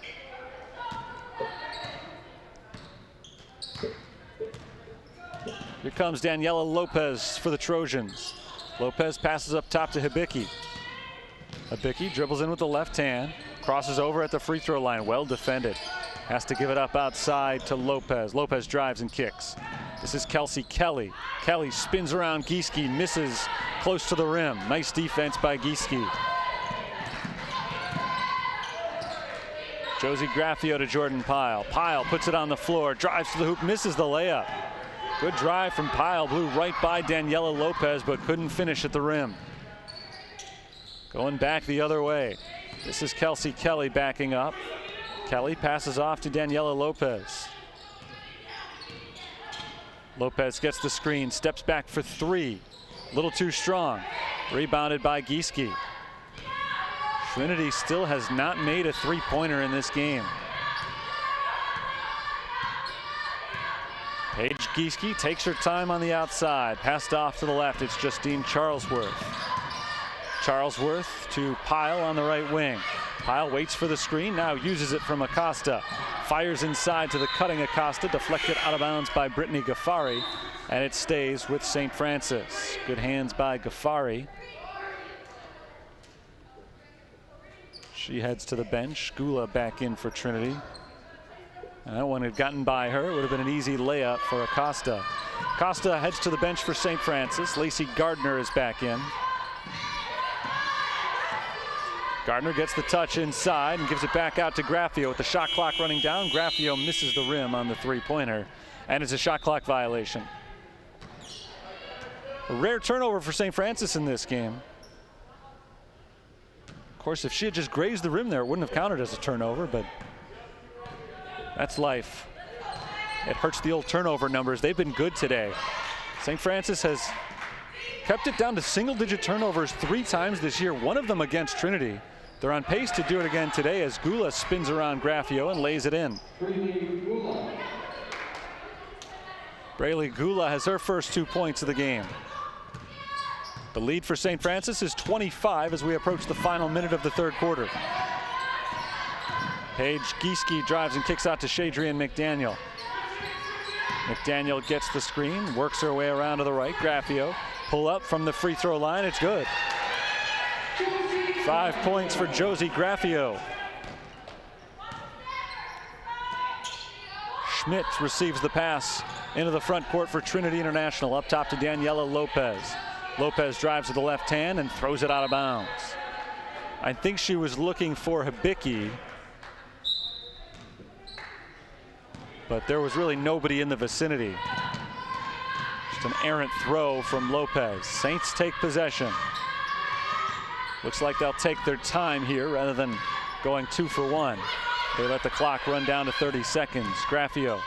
Here comes Daniela Lopez for the Trojans. Lopez passes up top to Hibicki. Hibicki dribbles in with the left hand, crosses over at the free throw line. Well defended. Has to give it up outside to Lopez. Lopez drives and kicks. This is Kelsey Kelly. Kelly spins around Gieske, misses close to the rim. Nice defense by Gieske. Josie Graffio to Jordan Pyle. Pyle puts it on the floor, drives to the hoop, misses the layup. Good drive from Pyle, blew right by Daniela Lopez, but couldn't finish at the rim. Going back the other way. This is Kelsey Kelly backing up. Kelly passes off to Daniela Lopez. Lopez gets the screen, steps back for three. A little too strong. Rebounded by Gieske. Trinity still has not made a three-pointer in this game. Paige Gieske takes her time on the outside. Passed off to the left. It's Justine Charlesworth. Charlesworth to Pyle on the right wing. Pyle waits for the screen, now uses it from Acosta. Fires inside to the cutting Acosta, deflected out of bounds by Brittany Gaffari, and it stays with St. Francis. Good hands by Gaffari. She heads to the bench. Gula back in for Trinity. And that one had gotten by her. It would have been an easy layup for Acosta. Acosta heads to the bench for St. Francis. Lacey Gardner is back in. Gardner gets the touch inside and gives it back out to Graffio with the shot clock running down. Graffio misses the rim on the three-pointer, and it's a shot clock violation. A rare turnover for St. Francis in this game. Of course, if she had just grazed the rim there, it wouldn't have counted as a turnover, but that's life. It hurts the old turnover numbers. They've been good today. St. Francis has kept it down to single-digit turnovers 3 times this year, one of them against Trinity. They're on pace to do it again today as Gula spins around Graffio and lays it in. Braylee Gula has her first 2 points of the game. The lead for St. Francis is 25 as we approach the final minute of the third quarter. Paige Gieske drives and kicks out to Shadrian McDaniel. McDaniel gets the screen, works her way around to the right. Graffio pull up from the free throw line. It's good. 5 points for Josie Graffio. Schmidt receives the pass into the front court for Trinity International. Up top to Daniela Lopez. Lopez drives to the left hand and throws it out of bounds. I think she was looking for Hibicki, but there was really nobody in the vicinity. Just an errant throw from Lopez. Saints take possession. Looks like they'll take their time here rather than going 2 for 1. They let the clock run down to 30 seconds. Graffio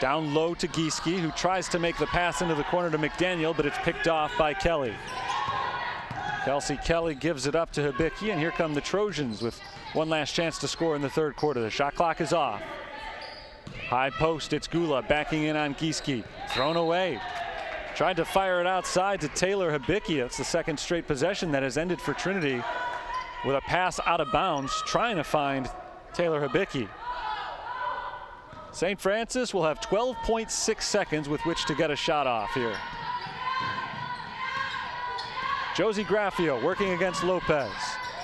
down low to Gieske, who tries to make the pass into the corner to McDaniel, but it's picked off by Kelly. Kelsey Kelly gives it up to Hibicki, and here come the Trojans with one last chance to score in the third quarter. The shot clock is off. High post, it's Gula backing in on Gieske. Thrown away. Tried to fire it outside to Taylor Hibicki. That's the second straight possession that has ended for Trinity with a pass out of bounds, trying to find Taylor Hibicki. St. Francis will have 12.6 seconds with which to get a shot off here. Josie Graffio working against Lopez.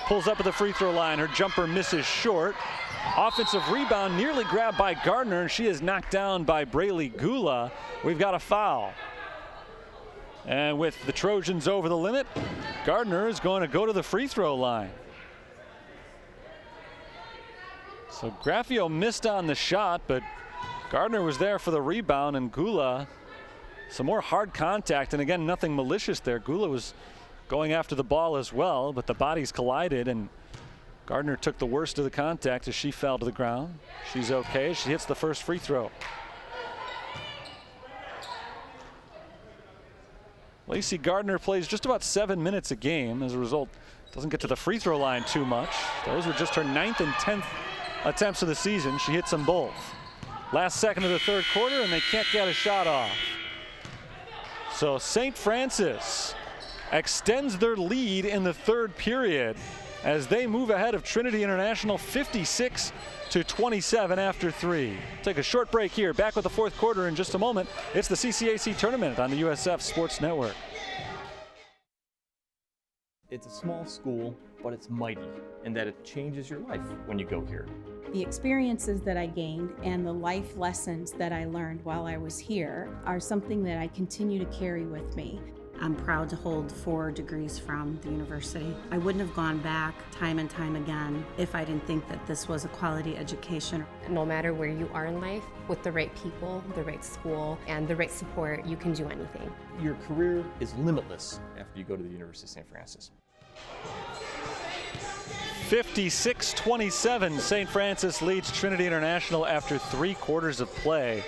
Pulls up at the free throw line. Her jumper misses short. Offensive rebound nearly grabbed by Gardner, and she is knocked down by Braylee Gula. We've got a foul. And with the Trojans over the limit, Gardner is going to go to the free throw line. So Graffio missed on the shot, but Gardner was there for the rebound, and Gula, some more hard contact, and again, nothing malicious there. Gula was going after the ball as well, but the bodies collided, and Gardner took the worst of the contact as she fell to the ground. She's okay. She hits the first free throw. Lacey Gardner plays just about 7 minutes a game. As a result, doesn't get to the free throw line too much. Those were just her 9th and 10th attempts of the season. She hits them both. Last second of the third quarter, and they can't get a shot off. So St. Francis extends their lead in the third period as they move ahead of Trinity International 56-27 after 3. Take a short break here. Back with the fourth quarter in just a moment. It's the CCAC tournament on the USF Sports Network. It's a small school, but it's mighty in that it changes your life when you go here. The experiences that I gained and the life lessons that I learned while I was here are something that I continue to carry with me. I'm proud to hold 4 degrees from the university. I wouldn't have gone back time and time again if I didn't think that this was a quality education. No matter where you are in life, with the right people, the right school, and the right support, you can do anything. Your career is limitless after you go to the University of St. Francis. 56-27, St. Francis leads Trinity International after 3 quarters of play.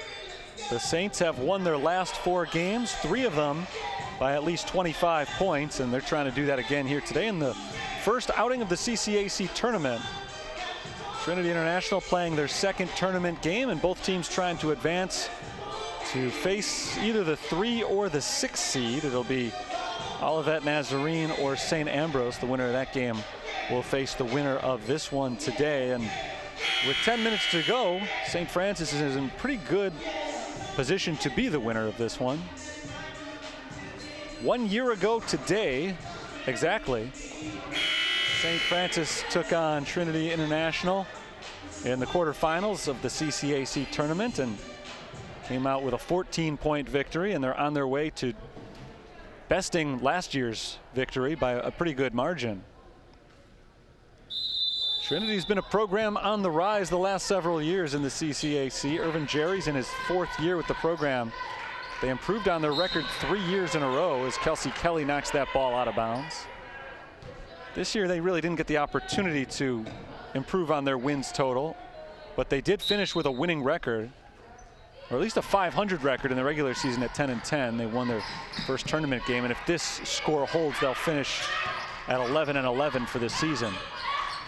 The Saints have won their last 4 games, 3 of them by at least 25 points, and they're trying to do that again here today in the first outing of the CCAC tournament. Trinity International playing their second tournament game, and both teams trying to advance to face either the 3 or the 6 seed. It'll be Olivet Nazarene or St. Ambrose. The winner of that game will face the winner of this one today. And with 10 minutes to go, St. Francis is in pretty good position to be the winner of this one. 1 year ago today, exactly, St. Francis took on Trinity International in the quarterfinals of the CCAC tournament and came out with a 14-point victory, and they're on their way to besting last year's victory by a pretty good margin. Trinity's been a program on the rise the last several years in the CCAC. Irvin Jerry's in his 4th year with the program. They improved on their record 3 years in a row as Kelsey Kelly knocks that ball out of bounds. This year they really didn't get the opportunity to improve on their wins total, but they did finish with a winning record, or at least a 500 record in the regular season at 10-10. They won their first tournament game, and if this score holds, they'll finish at 11-11 for this season.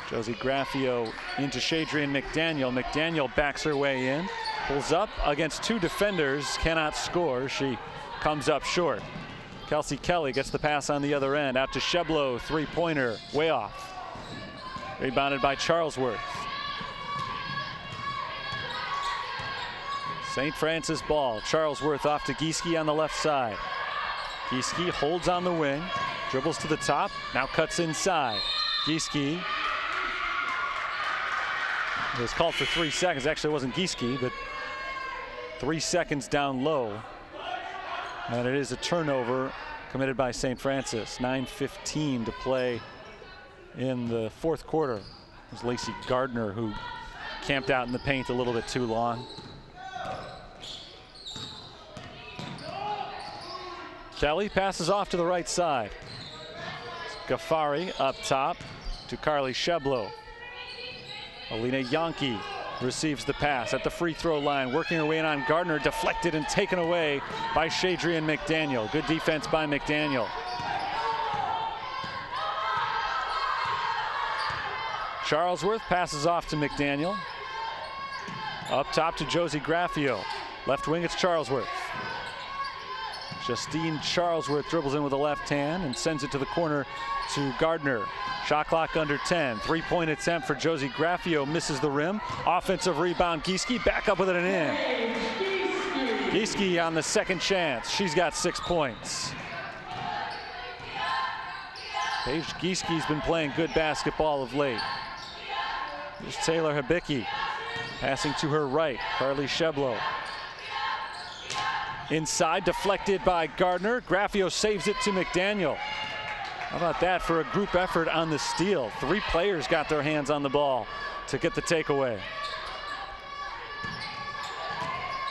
Josie Graffio into Shadrian McDaniel. McDaniel backs her way in, pulls up against 2 defenders, cannot score. She comes up short. Kelsey Kelly gets the pass on the other end, out to Sheblo, 3-pointer, way off. Rebounded by Charlesworth. St. Francis ball. Charlesworth off to Gieske on the left side. Gieske holds on the wing, dribbles to the top, now cuts inside. Gieske was called for 3 seconds. Actually, it wasn't Gieske, but 3 seconds down low. And it is a turnover committed by St. Francis. 9:15 to play in the 4th quarter. It was Lacey Gardner who camped out in the paint a little bit too long. Kelly passes off to the right side. Ghaffari up top to Carly Sheblo. Alina Yankee receives the pass at the free throw line, working her way in on Gardner, deflected and taken away by Shadrian McDaniel. Good defense by McDaniel. Charlesworth passes off to McDaniel. Up top to Josie Graffio. Left wing, it's Charlesworth. Justine Charlesworth dribbles in with a left hand and sends it to the corner to Gardner. Shot clock under 10. 3-point attempt for Josie Graffio, misses the rim. Offensive rebound, Gieske back up with it and in. Gieske on the second chance. She's got 6 points. Paige Gieske's been playing good basketball of late. Here's Taylor Habicki passing to her right. Carly Sheblo. Inside, deflected by Gardner. Graffio saves it to McDaniel. How about that for a group effort on the steal? 3 players got their hands on the ball to get the takeaway.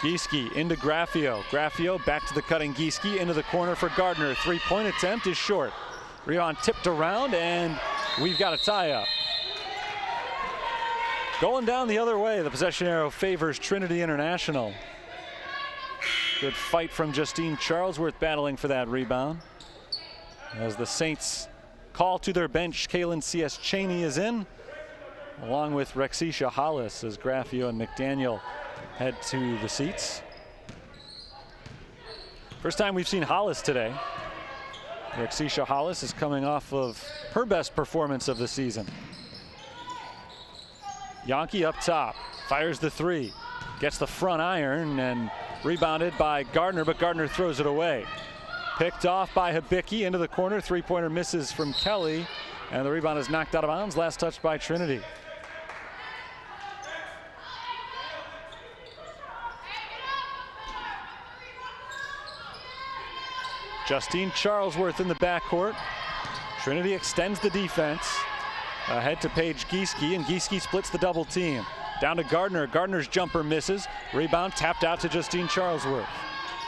Gieske into Graffio. Graffio back to the cutting Gieske into the corner for Gardner. 3-point attempt is short. Rebound tipped around, and we've got a tie-up. Going down the other way, the possession arrow favors Trinity International. Good fight from Justine Charlesworth battling for that rebound. As the Saints call to their bench, Kaylin C.S. Cheney is in, along with Rexisha Hollis as Graffio and McDaniel head to the seats. First time we've seen Hollis today. Rexisha Hollis is coming off of her best performance of the season. Yankee up top, fires the three, gets the front iron and rebounded by Gardner, but Gardner throws it away. Picked off by Habicki into the corner, three-pointer misses from Kelly, and the rebound is knocked out of bounds, last touched by Trinity. Justine Charlesworth in the backcourt. Trinity extends the defense. Ahead to Paige Gieske, and Gieske splits the double team. Down to Gardner. Gardner's jumper misses. Rebound tapped out to Justine Charlesworth.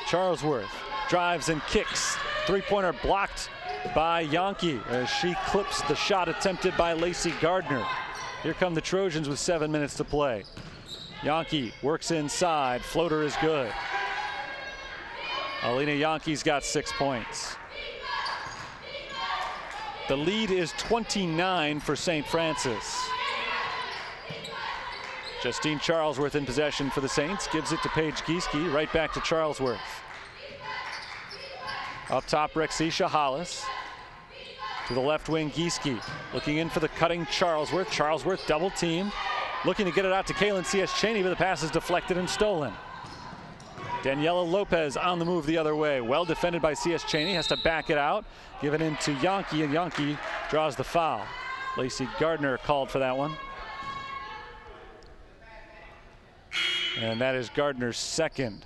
Charlesworth drives and kicks. Three-pointer blocked by Yankee as she clips the shot attempted by Lacey Gardner. Here come the Trojans with 7 minutes to play. Yankee works inside. Floater is good. Alina Yankee's got 6 points. The lead is 29 for St. Francis. Justine Charlesworth in possession for the Saints. Gives it to Paige Gieske. Right back to Charlesworth. Up top, Rexisha Hollis. To the left wing, Gieske. Looking in for the cutting Charlesworth. Charlesworth double team. Looking to get it out to Kaylin C.S. Cheney, but the pass is deflected and stolen. Daniela Lopez on the move the other way. Well defended by C.S. Cheney. Has to back it out. Give it into Yankee, and Yankee draws the foul. Lacey Gardner called for that one. And that is Gardner's second.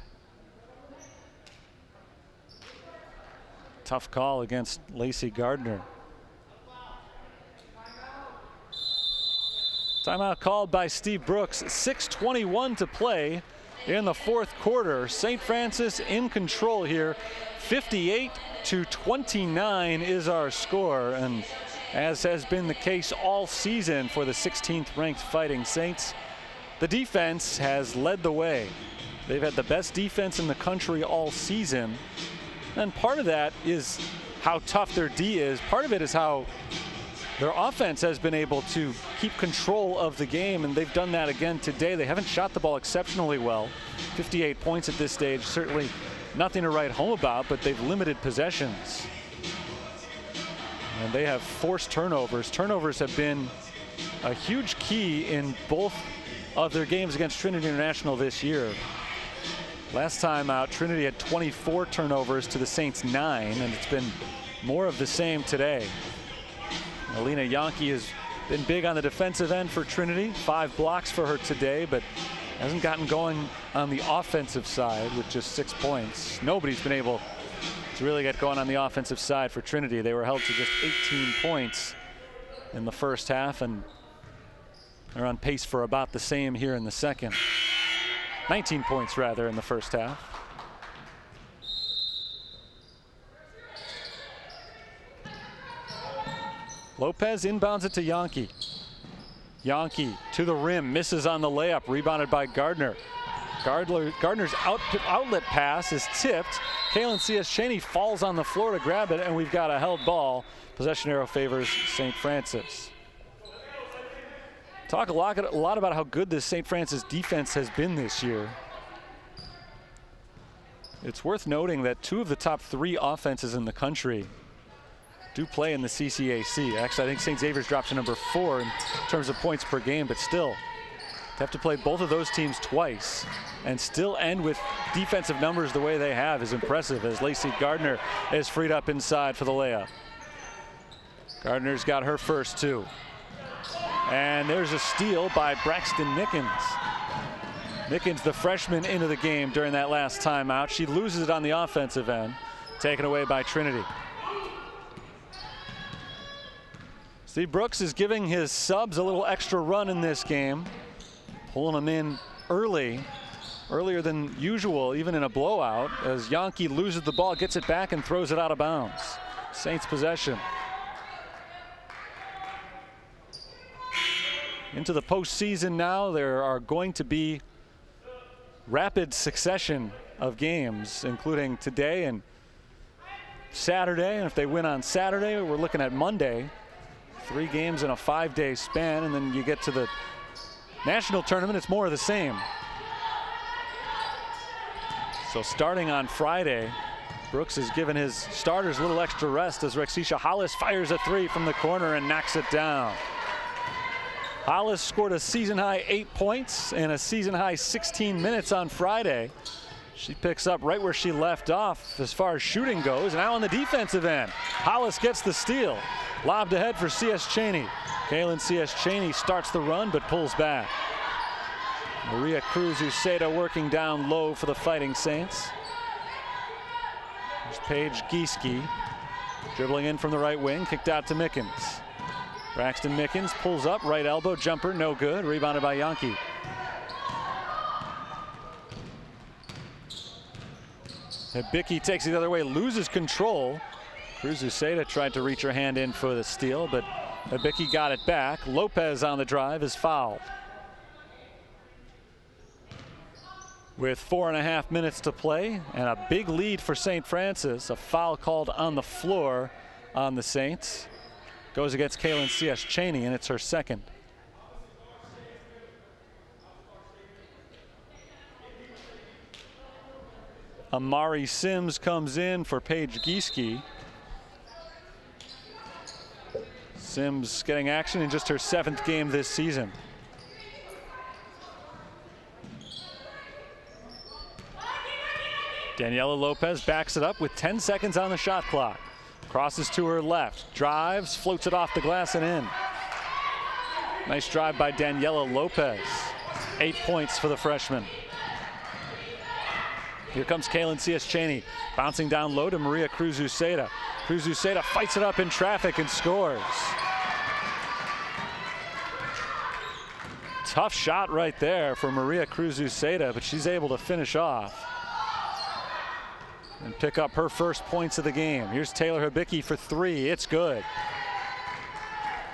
Tough call against Lacey Gardner. Timeout called by Steve Brooks. 6:21 to play in the fourth quarter. St. Francis in control here. 58-29 is our score, and as has been the case all season for the 16th ranked Fighting Saints, the defense has led the way. They've had the best defense in the country all season, and part of that is how tough their D is. Part of it is how their offense has been able to keep control of the game, and they've done that again today. They haven't shot the ball exceptionally well. 58 points at this stage, certainly nothing to write home about, but they've limited possessions. And they have forced turnovers. Turnovers have been a huge key in both of their games against Trinity International this year. Last time out, Trinity had 24 turnovers to the Saints 9, and it's been more of the same today. Alina Yankee has been big on the defensive end for Trinity. 5 blocks for her today, but hasn't gotten going on the offensive side with just 6 points. Nobody's been able to really get going on the offensive side for Trinity. They were held to just 18 points in the first half, and they're on pace for about the same here in the second. 19 points rather in the first half. Lopez inbounds it to Yankee. Yankee to the rim, misses on the layup, rebounded by Gardner. Gardner's outlet pass is tipped. Kaylin C.S. Cheney falls on the floor to grab it, and we've got a held ball. Possession arrow favors St. Francis. Talk a lot about how good this St. Francis defense has been this year. It's worth noting that 2 of the top 3 offenses in the country do play in the CCAC. Actually, I think St. Xavier's dropped to number 4 in terms of points per game, but still, to have to play both of those teams twice and still end with defensive numbers the way they have is impressive, as Lacey Gardner is freed up inside for the layup. Gardner's got her first 2. And there's a steal by Braxton Nickens. Nickens, the freshman, into the game during that last timeout. She loses it on the offensive end, taken away by Trinity. Steve Brooks is giving his subs a little extra run in this game, pulling them in earlier than usual, even in a blowout, as Yankee loses the ball, gets it back, and throws it out of bounds. Saints possession. Into the postseason now, there are going to be rapid succession of games, including today and Saturday. And if they win on Saturday, we're looking at Monday. 3 games in a 5-day span, and then you get to the national tournament, it's more of the same. So starting on Friday, Brooks has given his starters a little extra rest as Rexisha Hollis fires a three from the corner and knocks it down. Hollis scored a season-high 8 points and a season-high 16 minutes on Friday. She picks up right where she left off as far as shooting goes. Now on the defensive end, Hollis gets the steal. Lobbed ahead for C.S. Cheney. Kaylin C.S. Cheney starts the run but pulls back. Maria Cruz-Uceda working down low for the Fighting Saints. There's Paige Gieske dribbling in from the right wing, kicked out to Mickens. Braxton Mickens pulls up, right elbow jumper, no good. Rebounded by Yankee. Hibicki takes it the other way, loses control. Cruz-Uceda tried to reach her hand in for the steal, but Hibicki got it back. Lopez on the drive is fouled. With 4.5 minutes to play and a big lead for St. Francis, a foul called on the floor on the Saints. Goes against Kaylin C.S. Cheney, and it's her second. Amari Sims comes in for Paige Gieske. Sims getting action in just her 7th game this season. Daniela Lopez backs it up with 10 seconds on the shot clock. Crosses to her left, drives, floats it off the glass and in. Nice drive by Daniela Lopez. 8 points for the freshman. Here comes Kaylin C.S. Cheney, bouncing down low to Maria Cruz-Uceda. Cruz-Uceda fights it up in traffic and scores. Tough shot right there for Maria Cruz-Uceda, but she's able to finish off and pick up her first points of the game. Here's Taylor Hibicki for three. It's good.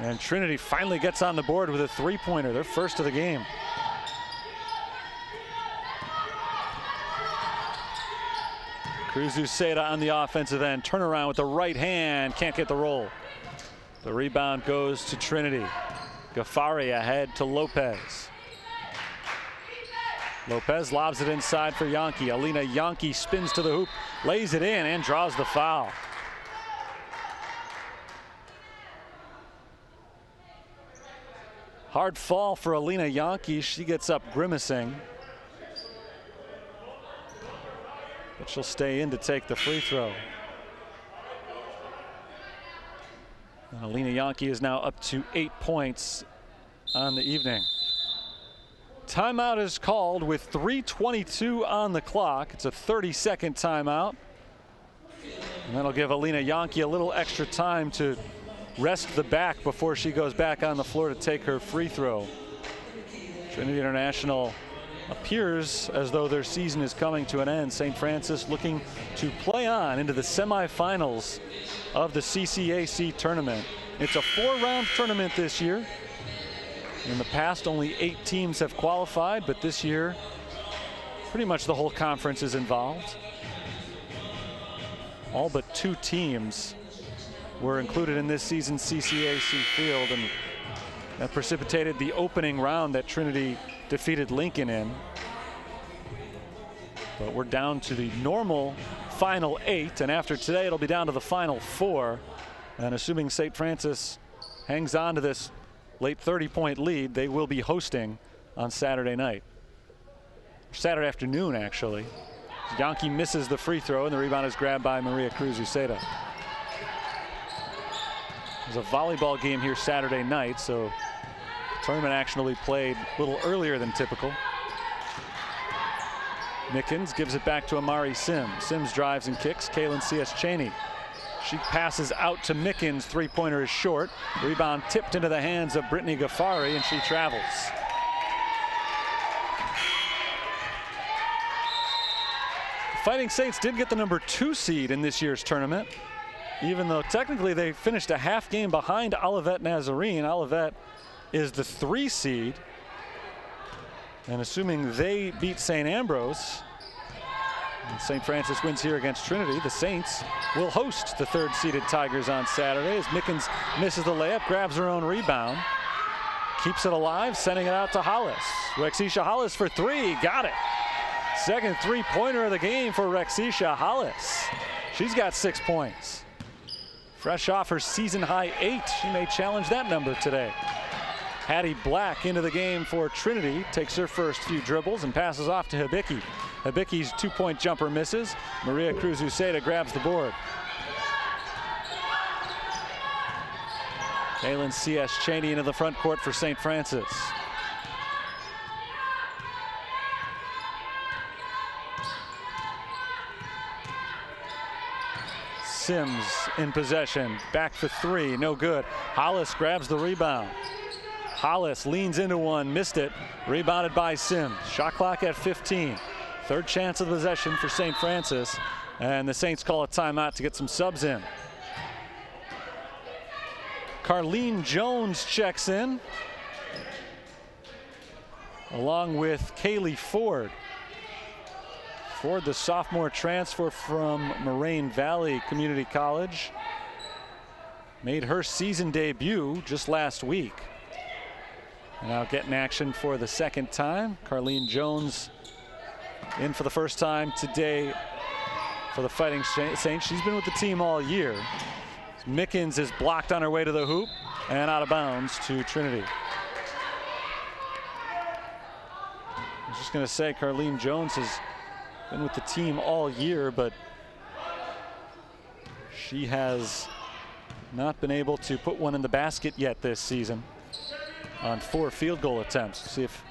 And Trinity finally gets on the board with a three-pointer, their first of the game. Cruz-Uceda on the offensive end. Turnaround with the right hand. Can't get the roll. The rebound goes to Trinity. Ghaffari ahead to Lopez. Lopez lobs it inside for Yankee. Alina Yankee spins to the hoop, lays it in, and draws the foul. Hard fall for Alina Yankee. She gets up grimacing, but she'll stay in to take the free throw. And Alina Yankee is now up to 8 points on the evening. Timeout is called with 3:22 on the clock. It's a 30-second timeout. And that'll give Alina Yankee a little extra time to rest the back before she goes back on the floor to take her free throw. Trinity International appears as though their season is coming to an end. St. Francis looking to play on into the semifinals of the CCAC tournament. It's a 4-round tournament this year. In the past, only 8 teams have qualified, but this year, pretty much the whole conference is involved. All but 2 teams were included in this season's CCAC field, and that precipitated the opening round that Trinity defeated Lincoln in. But we're down to the normal final 8, and after today, it'll be down to the final 4. And assuming St. Francis hangs on to this late 30-point lead, they will be hosting on Saturday night. Saturday afternoon, actually. Yankee misses the free throw, and the rebound is grabbed by Maria Cruz-Uceda. There's a volleyball game here Saturday night, so tournament action will be played a little earlier than typical. Mickens gives it back to Amari Sims. Sims drives and kicks. Kaylin C.S. Cheney. She passes out to Mickens. Three-pointer is short. Rebound tipped into the hands of Brittany Ghaffari, and she travels. The Fighting Saints did get the number 2 seed in this year's tournament, even though technically they finished a half game behind Olivet Nazarene. Olivet is the 3 seed. And assuming they beat St. Ambrose, and St. Francis wins here against Trinity, the Saints will host the 3rd-seeded Tigers on Saturday as Mickens misses the layup, grabs her own rebound, keeps it alive, sending it out to Hollis. Rexisha Hollis for 3, got it. Second three-pointer of the game for Rexisha Hollis. She's got 6 points. Fresh off her season high 8. She may challenge that number today. Hattie Black into the game for Trinity, takes her first few dribbles and passes off to Hibicki. Hibicki's 2-point jumper misses. Maria Cruz Uceda grabs the board. Kaylin C.S. Cheney into the front court for St. Francis. Sims in possession, back for 3, no good. Hollis grabs the rebound. Hollis leans into one, missed it, rebounded by Sims. Shot clock at 15. Third chance of the possession for St. Francis, and the Saints call a timeout to get some subs in. Carlene Jones checks in, along with Kaylee Ford. Ford, the sophomore transfer from Moraine Valley Community College, made her season debut just last week. Now getting action for the second time. Carlene Jones in for the first time today for the Fighting Saints. She's been with the team all year. Mickens is blocked on her way to the hoop and out of bounds to Trinity. I was just going to say, Carlene Jones has been with the team all year, but she has not been able to put one in the basket yet this season on 4 field goal attempts. See if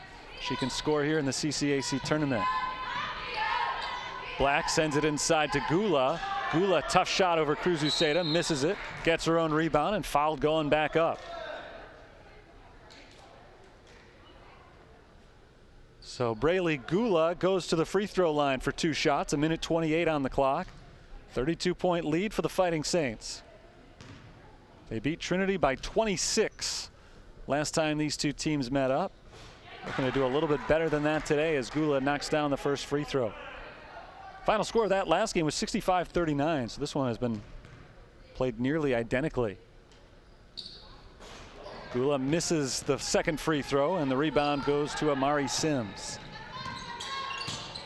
she can score here in the CCAC tournament. Black sends it inside to Gula. Gula, tough shot over Cruz Uceda, misses it, gets her own rebound, and fouled going back up. So Braylee Gula goes to the free throw line for 2 shots, 1:28 on the clock. 32-point lead for the Fighting Saints. They beat Trinity by 26 last time these two teams met up. Looking to do a little bit better than that today as Gula knocks down the first free throw. Final score of that last game was 65-39, so this one has been played nearly identically. Gula misses the second free throw, and the rebound goes to Amari Sims.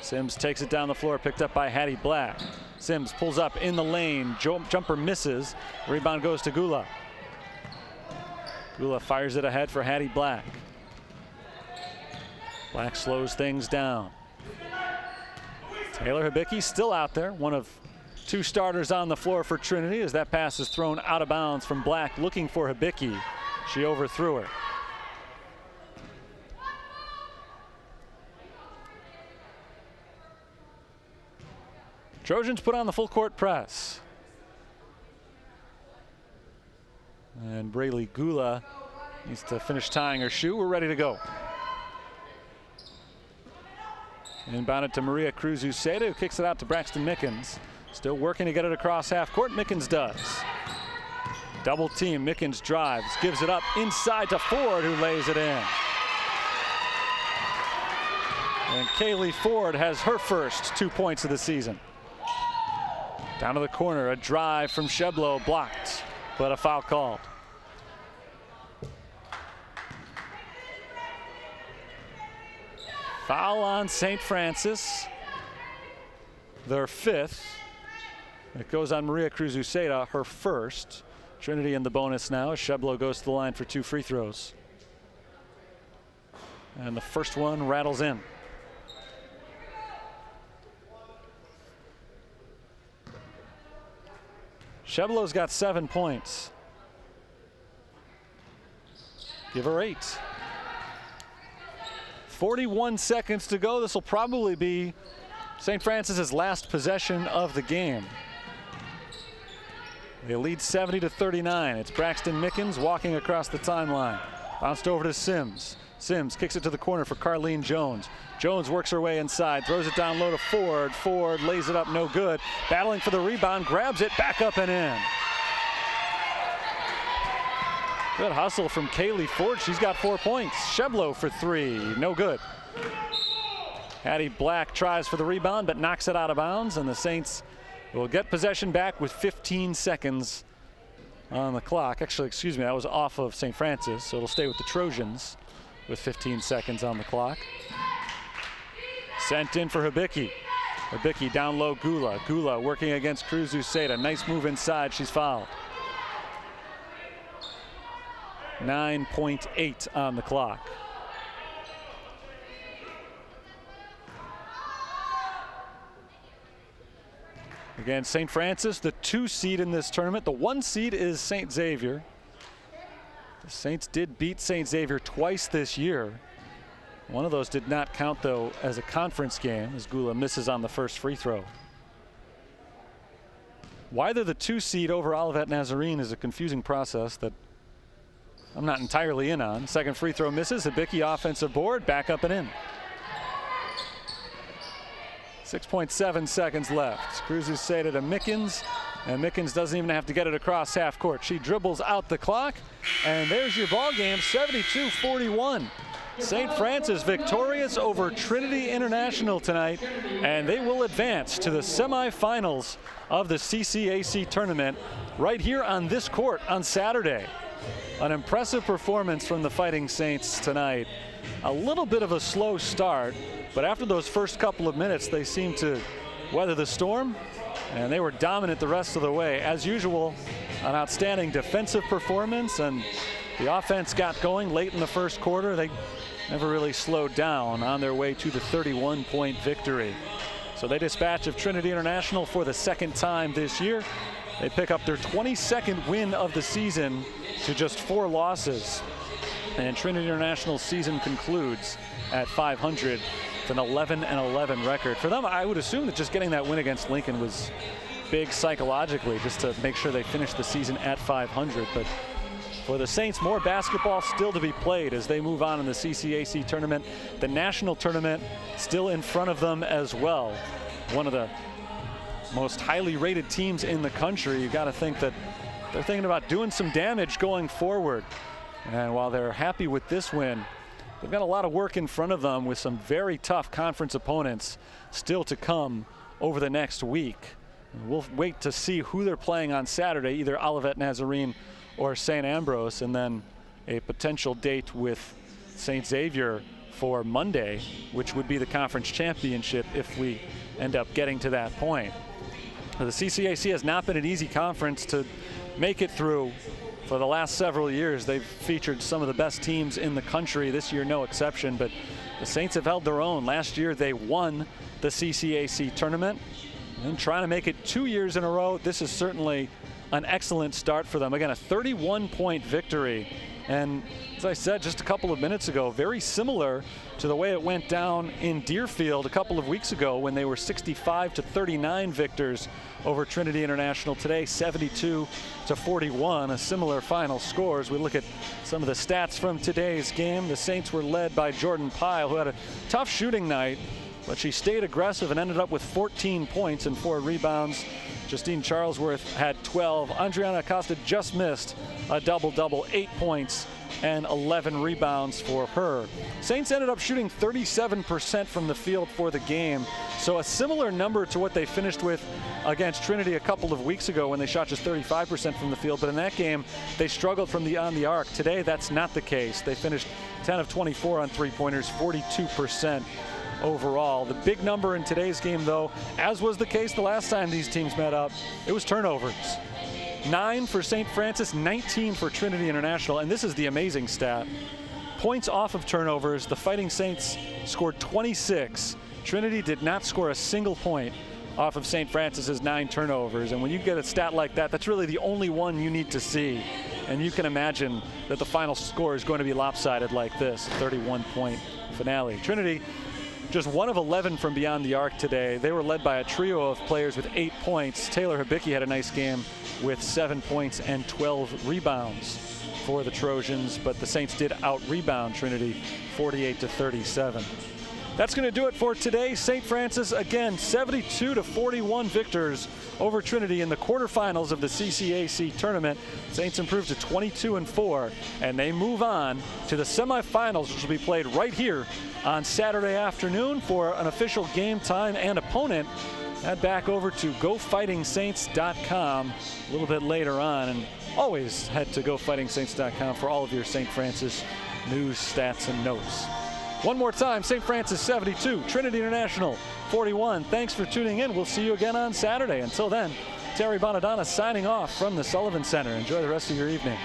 Sims takes it down the floor, picked up by Hattie Black. Sims pulls up in the lane, jumper misses, rebound goes to Gula. Gula fires it ahead for Hattie Black. Black slows things down. Taylor Hibicki still out there, one of 2 starters on the floor for Trinity as that pass is thrown out of bounds from Black looking for Hibicki. She overthrew her. Trojans put on the full court press. And Braylee Gula needs to finish tying her shoe. We're ready to go. Inbounded to Maria Cruz Uceda, who kicks it out to Braxton Mickens. Still working to get it across half court. Mickens does. Double team, Mickens drives, gives it up inside to Ford, who lays it in. And Kaylee Ford has her first 2 points of the season. Down to the corner, a drive from Sheblo, blocked, but a foul called. Foul on St. Francis, their 5th. It goes on Maria Cruz Uceda, her first. Trinity in the bonus now as Sheblo goes to the line for 2 free throws. And the first one rattles in. Sheblo's got 7 points. Give her 8. 41 seconds to go. This will probably be St. Francis's last possession of the game. They lead 70-39. It's Braxton Mickens walking across the timeline. Bounced over to Sims. Sims kicks it to the corner for Carlene Jones. Jones works her way inside, throws it down low to Ford. Ford lays it up, no good. Battling for the rebound, grabs it, back up and in. Good hustle from Kaylee Ford. She's got 4 points. Sheblo for 3, no good. Hattie Black tries for the rebound, but knocks it out of bounds, and the Saints will get possession back with 15 seconds on the clock. Actually, excuse me, that was off of St. Francis, so it'll stay with the Trojans with 15 seconds on the clock. Sent in for Hibicki. Hibiki down low, Gula. Gula working against Cruz Uceda. Nice move inside. She's fouled. 9.8 on the clock. Again, St. Francis, the 2 seed in this tournament. The 1 seed is St. Xavier. The Saints did beat St. Xavier twice this year. One of those did not count, though, as a conference game, as Gula misses on the first free throw. Why they're the 2 seed over Olivet Nazarene is a confusing process that I'm not entirely in on. Second free throw misses. Hibiki offensive board, back up and in. 6.7 seconds left. Cruz Uceda to Mickens, and Mickens doesn't even have to get it across half court. She dribbles out the clock, and there's your ball game, 72-41. St. Francis victorious over Trinity International tonight, and they will advance to the semifinals of the CCAC tournament right here on this court on Saturday. An impressive performance from the Fighting Saints tonight. A little bit of a slow start, but after those first couple of minutes, they seemed to weather the storm, and they were dominant the rest of the way. As usual, an outstanding defensive performance, and the offense got going late in the first quarter. They never really slowed down on their way to the 31-point victory. So they dispatch of Trinity International for the second time this year. They pick up their 22nd win of the season to just 4 losses. And Trinity International's season concludes at 500 with an 11-11 record. For them, I would assume that just getting that win against Lincoln was big psychologically, just to make sure they finished the season at 500. But for the Saints, more basketball still to be played as they move on in the CCAC tournament. The national tournament still in front of them as well. One of the most highly rated teams in the country. You got to think that they're thinking about doing some damage going forward. And while they're happy with this win, they've got a lot of work in front of them with some very tough conference opponents still to come over the next week. And we'll wait to see who they're playing on Saturday, either Olivet Nazarene or St. Ambrose, and then a potential date with St. Xavier for Monday, which would be the conference championship if we end up getting to that point. The CCAC has not been an easy conference to make it through. For the last several years, they've featured some of the best teams in the country. This year, no exception, but the Saints have held their own. Last year, they won the CCAC tournament, and trying to make it 2 years in a row. This is certainly an excellent start for them. Again, a 31-point victory. And as I said just a couple of minutes ago, very similar to the way it went down in Deerfield a couple of weeks ago when they were 65-39 victors over Trinity International. Today, 72-41, a similar final score. As we look at some of the stats from today's game, the Saints were led by Jordan Pyle, who had a tough shooting night, but she stayed aggressive and ended up with 14 points and 4 rebounds. Justine Charlesworth had 12. Andriana Acosta just missed a double-double, 8 points and 11 rebounds for her. Saints ended up shooting 37% from the field for the game, so a similar number to what they finished with against Trinity a couple of weeks ago when they shot just 35% from the field, but in that game they struggled from on the arc. Today that's not the case. They finished 10 of 24 on three-pointers, 42% overall. The big number in today's game, though, as was the case the last time these teams met up, it was turnovers. 9 for St. Francis, 19 for Trinity International, and this is the amazing stat. Points off of turnovers, the Fighting Saints scored 26. Trinity did not score a single point off of St. Francis's 9 turnovers, and when you get a stat like that, that's really the only one you need to see. And you can imagine that the final score is going to be lopsided like this, 31-point finale. Trinity just 1 of 11 from beyond the arc today. They were led by a trio of players with 8 points. Taylor Hibiki had a nice game with 7 points and 12 rebounds for the Trojans, but the Saints did out-rebound Trinity 48-37. That's going to do it for today. St. Francis, again, 72-41 victors over Trinity in the quarterfinals of the CCAC tournament. Saints improved to 22-4, and they move on to the semifinals, which will be played right here on Saturday afternoon. For an official game time and opponent, head back over to GoFightingSaints.com a little bit later on, and always head to GoFightingSaints.com for all of your St. Francis news, stats, and notes. One more time, St. Francis 72, Trinity International 41. Thanks for tuning in. We'll see you again on Saturday. Until then, Terry Bonadonna signing off from the Sullivan Center. Enjoy the rest of your evening.